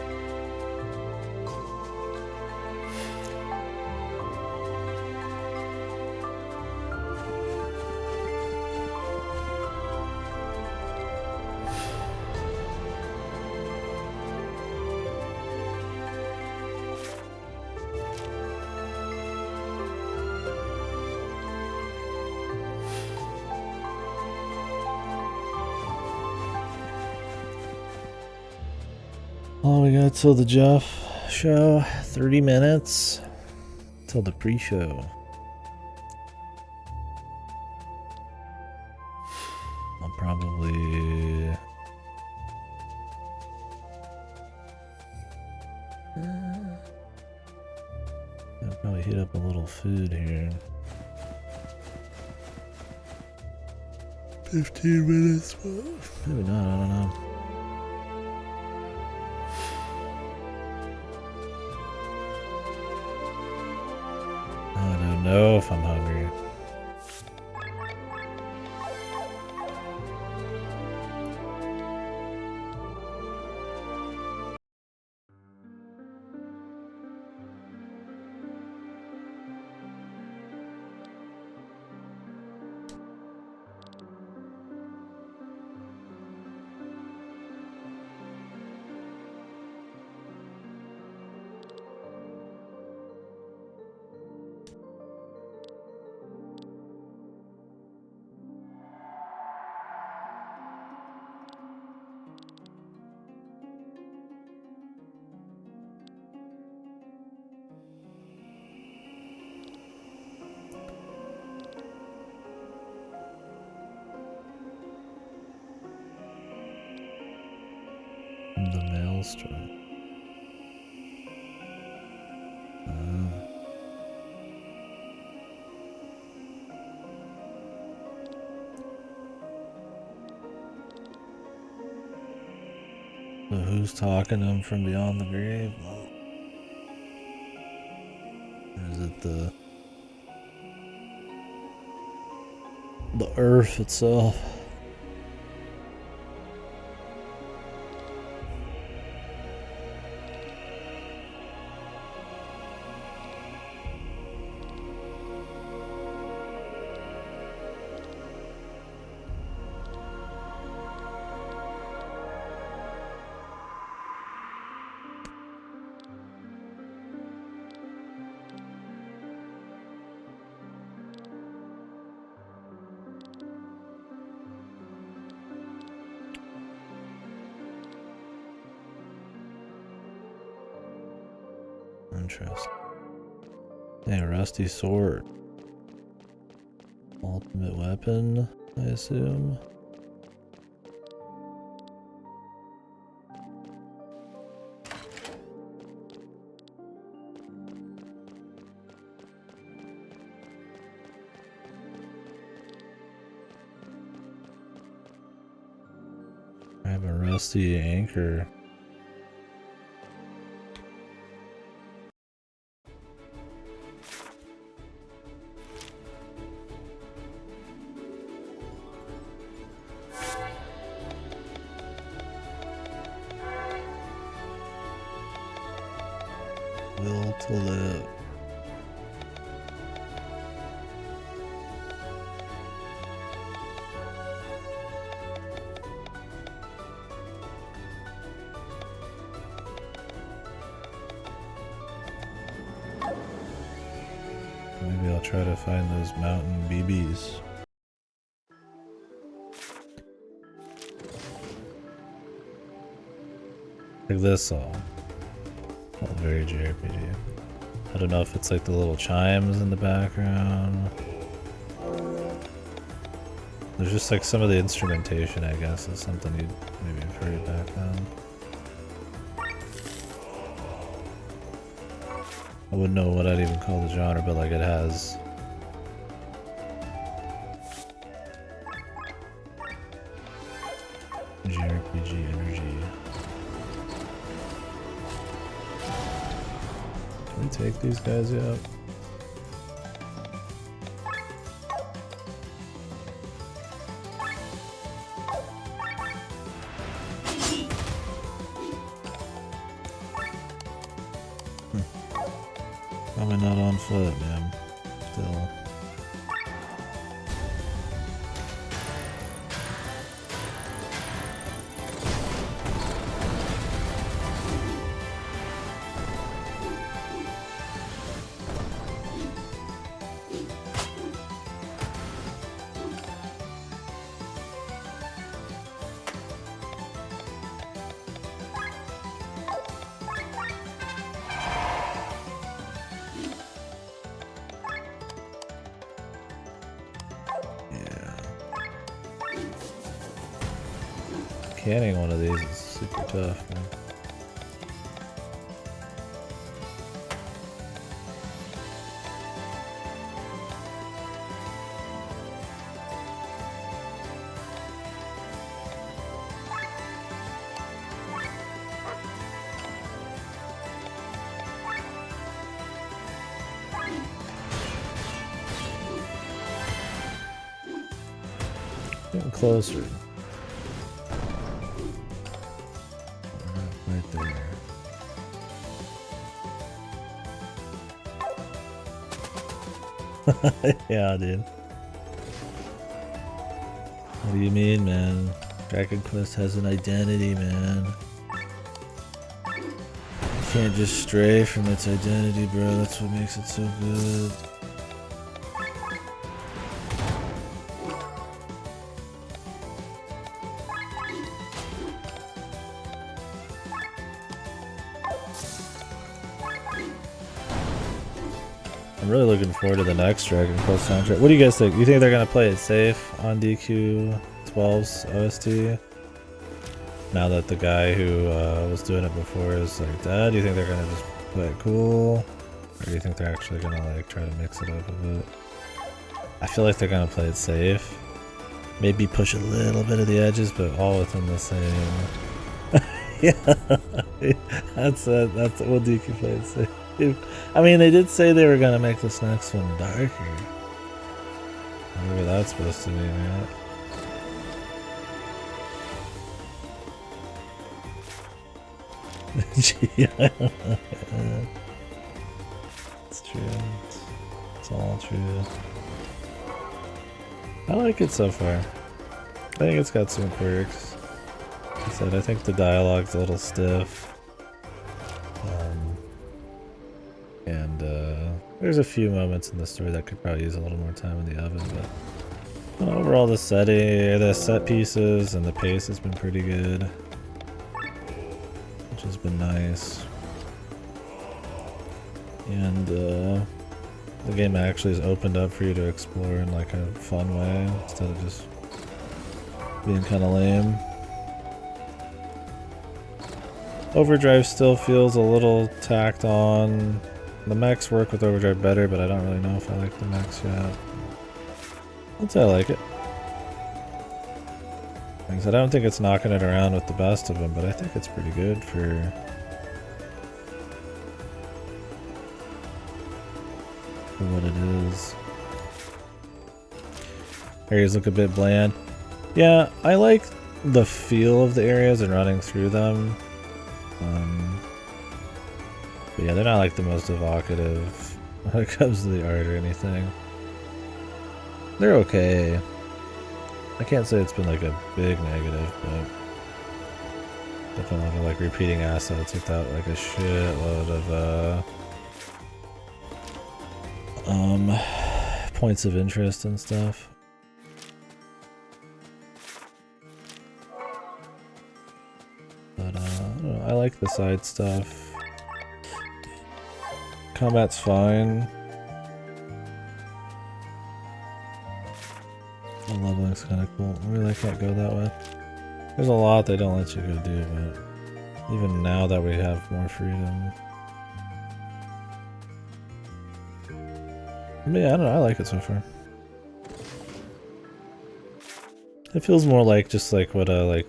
Oh, we got till the Jeff show. 30 minutes till the pre-show. I'll probably... I'll probably heat up a little food here. 15 minutes. Maybe not, I don't know. I don't know if I'm hungry. The maelstrom. So who's talking to him from beyond the grave? Or is it the earth itself? Interesting. Hey, rusty sword. Ultimate weapon, I assume. I have a rusty anchor. Will to live. Maybe I'll try to find those mountain BBs. Like this all. All very JRPG. I don't know if it's like the little chimes in the background. There's just like some of the instrumentation, I guess, is something you'd maybe have heard back then. I wouldn't know what I'd even call the genre, but like it has JRPG energy. Can we take these guys out? Probably not on foot, man. Still. canning one of these is super tough, man. Getting closer. Right there. Yeah, dude. What do you mean, man? Dragon Quest has an identity, man. You can't just stray from its identity, bro. That's what makes it so good. I'm really looking forward to the next Dragon Quest soundtrack. What do you guys think? You think they're gonna play it safe on DQ12's OST? Now that the guy who was doing it before is like dead, do you think they're gonna just play it cool? Or do you think they're actually gonna like try to mix it up a bit? I feel like they're gonna play it safe. Maybe push a little bit of the edges, but all within the same. Yeah, that's what DQ play it safe. I mean, they did say they were gonna make this next one darker. Whatever that's supposed to mean, right? Yeah, it's true. It's all true. I like it so far. I think it's got some quirks. Like I said, I think the dialogue's a little stiff. And there's a few moments in the story that could probably use a little more time in the oven, but overall the setting, the set pieces, and the pace has been pretty good, which has been nice. And the game actually is opened up for you to explore in like a fun way instead of just being kind of lame. Overdrive still feels a little tacked on. The mechs work with Overdrive better, but I don't really know if I like the mechs yet. I'd say I like it. Like I said, I don't think it's knocking it around with the best of them, but I think it's pretty good for what it is. Areas look a bit bland. Yeah, I like the feel of the areas and running through them. But yeah, they're not like the most evocative when it comes to the art or anything. They're okay. I can't say it's been like a big negative, but definitely like repeating assets without like a shitload of points of interest and stuff. But I don't know, I like the side stuff. Combat's fine. The leveling's kind of cool. Really, I can't go that way. There's a lot they don't let you go do, but even now that we have more freedom. But yeah, I don't know, I like it so far. It feels more like just like what a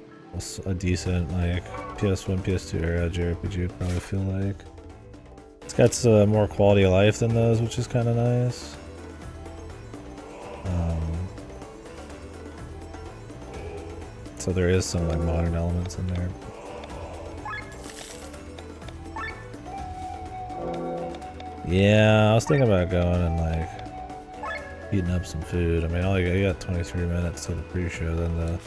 decent like PS1, PS2 era JRPG would probably feel like. It's got some more quality of life than those, which is kind of nice. So there is some like modern elements in there. Yeah, I was thinking about going and like eating up some food. I mean, I got 23 minutes to the pre-show, then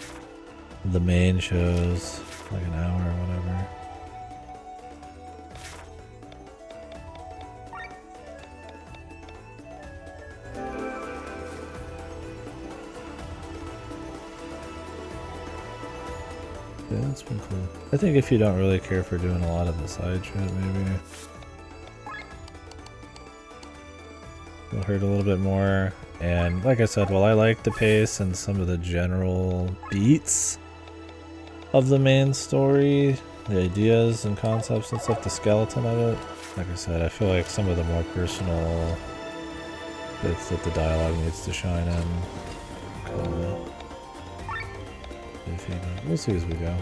the main show's like an hour or whatever. Yeah, that's been cool. I think if you don't really care for doing a lot of the side shit, maybe it'll hurt a little bit more. And like I said, while I like the pace and some of the general beats, of the main story, the ideas and concepts and stuff, the skeleton of it. Like I said, I feel like some of the more personal bits that the dialogue needs to shine in. We'll see as we go.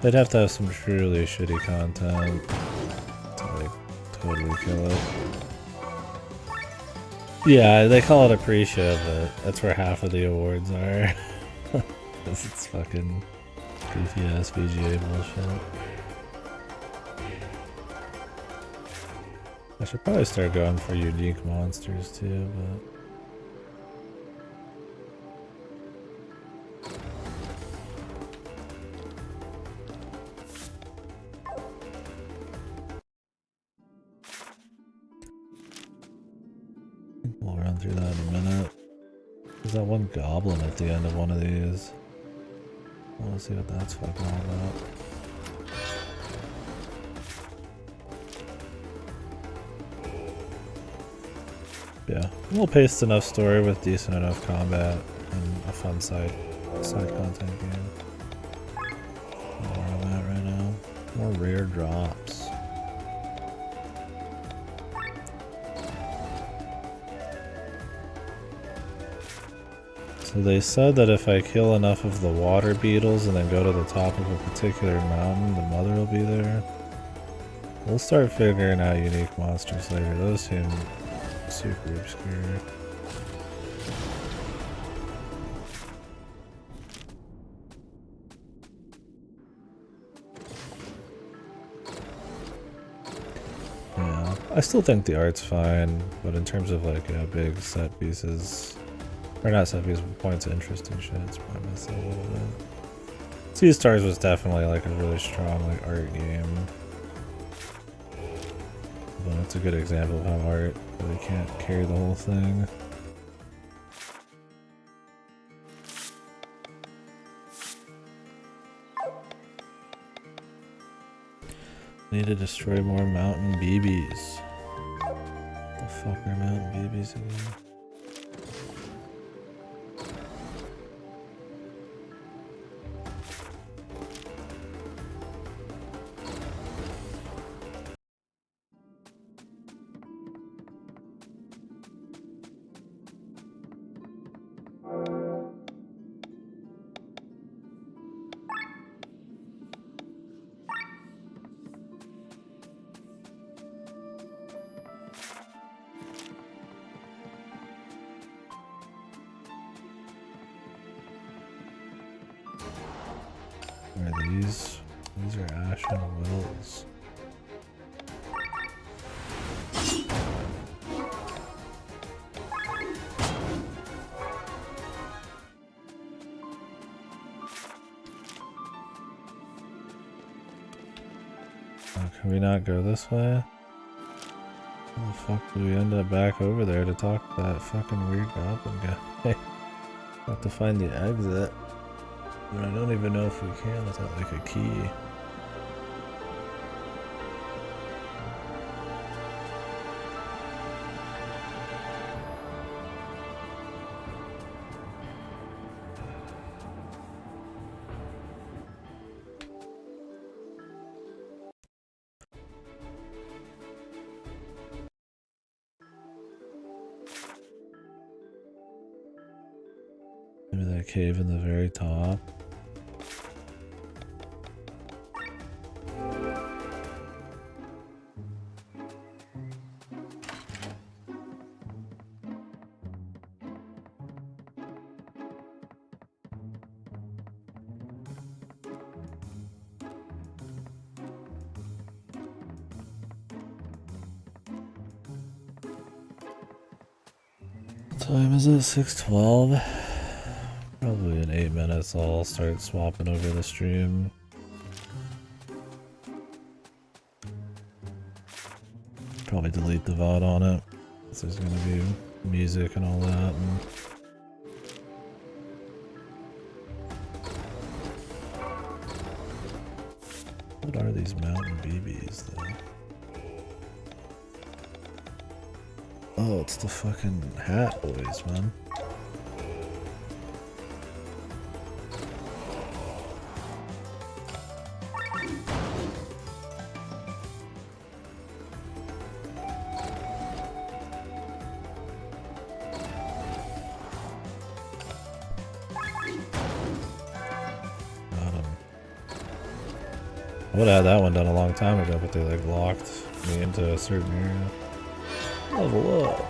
They'd have to have some truly shitty content to like totally kill it. Yeah, they call it appreciative, but that's where half of the awards are. Because it's fucking goofy ass VGA bullshit. I should probably start going for unique monsters too, but... we'll run through that in a minute. There's that one goblin at the end of one of these. I want to see what that's fucking all about. Yeah, we'll paste enough story with decent enough combat and a fun side content game. Where I'm at right now. More rare drops. So they said that if I kill enough of the water beetles and then go to the top of a particular mountain, the mother will be there. We'll start figuring out unique monsters later. Those seem super obscure. Yeah, I still think the art's fine, but in terms of like big set pieces, or not set pieces, but points of interest and shit, it's probably missing a little bit. Sea Stars was definitely like a really strong like art game. But it's a good example of how art really can't carry the whole thing. Need to destroy more mountain BBs. The fuck are mountain BBs again? Where are these? These are Ashen Wills. Oh, can we not go this way? How the fuck did we end up back over there to talk to that fucking weird goblin guy? Have to find the exit. But I don't even know if we can without like a key. Maybe that cave in the very top. Time is it? 6:12? Probably in 8 minutes I'll start swapping over the stream. Probably delete the VOD on it. So there's gonna be music and all that. And what are these mountain BBs though? Oh, it's the fucking hat boys, man. would have had that one done a long time ago, but they like locked me into a certain area. Level up.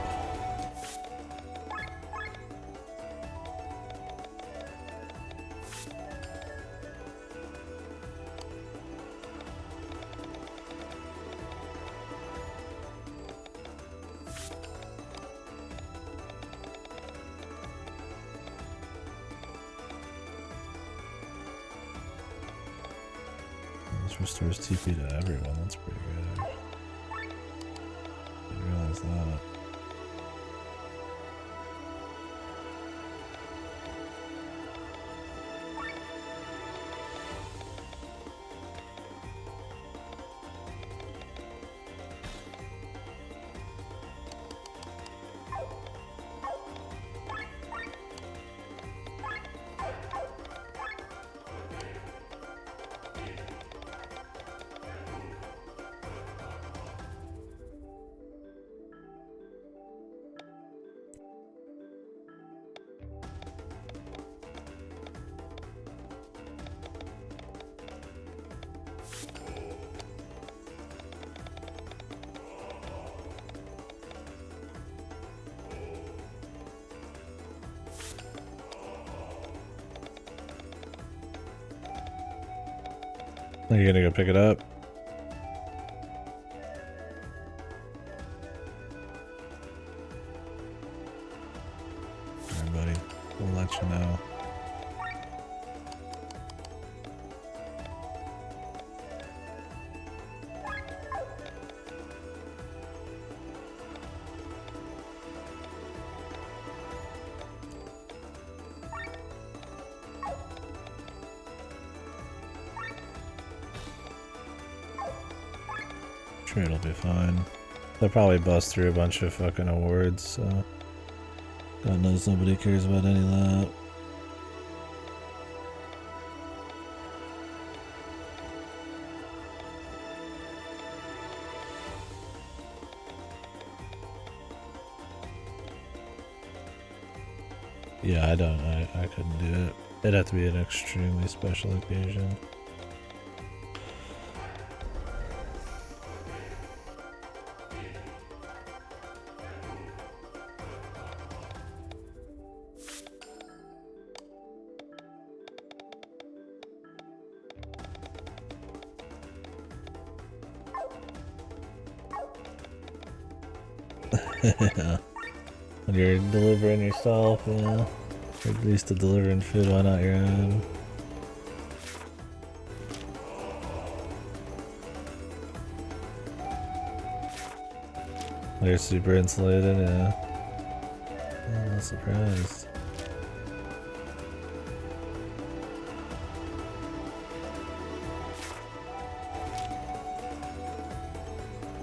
This restores TP to everyone, that's pretty good. Didn't realize that. Are you gonna go pick it up? Alright, buddy. We'll let you know. Sure, it'll be fine. They'll probably bust through a bunch of fucking awards, so God knows nobody cares about any of that. Yeah, I couldn't do it. It'd have to be an extremely special occasion. When you're delivering yourself, yeah. Or at least delivering food, why not your own? They're super insulated, yeah. I'm not surprised.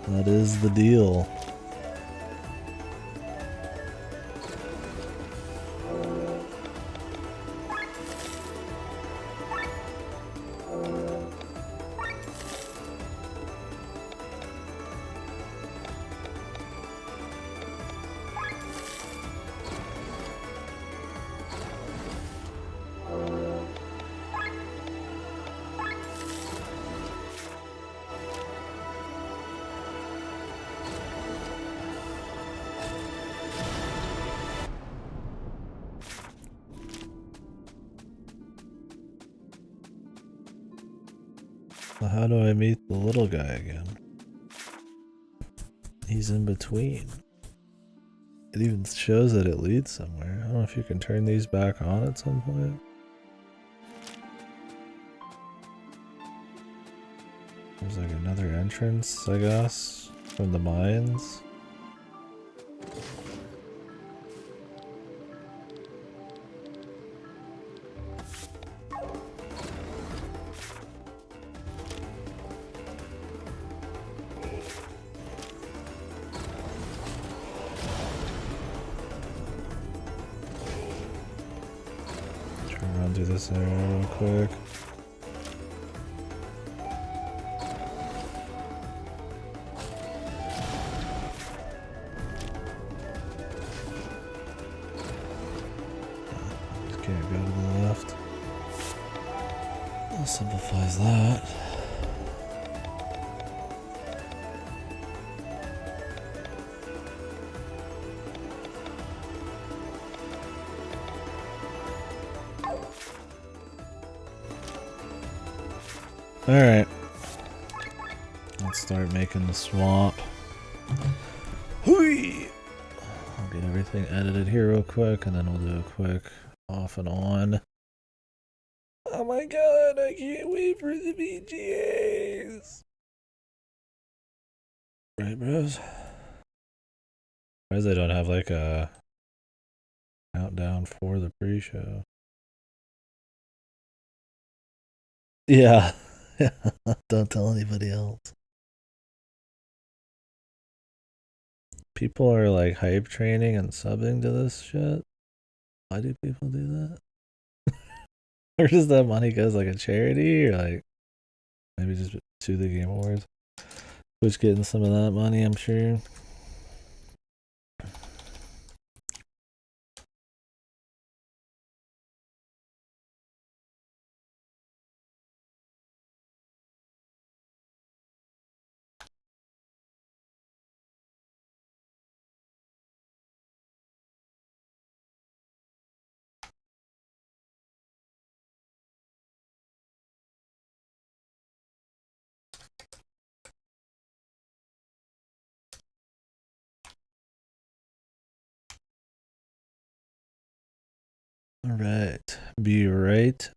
That is the deal. So how do I meet the little guy again? He's in between. It even shows that it leads somewhere. I don't know if you can turn these back on at some point. There's like another entrance, I guess, from the mines. Run through this area real quick. Just can't go to the left. That simplifies that. Alright. Let's start making the swamp. Hui! I'll get everything edited here real quick, and then we'll do a quick off and on. Oh my god, I can't wait for the BGAs! Right, bros? Why they don't have like a countdown for the pre-show? Yeah. Don't tell anybody else. People are like hype training and subbing to this shit. Why do people do that? Or does that money goes like a charity, or like maybe just to the Game Awards? Which getting some of that money, I'm sure. All right, be right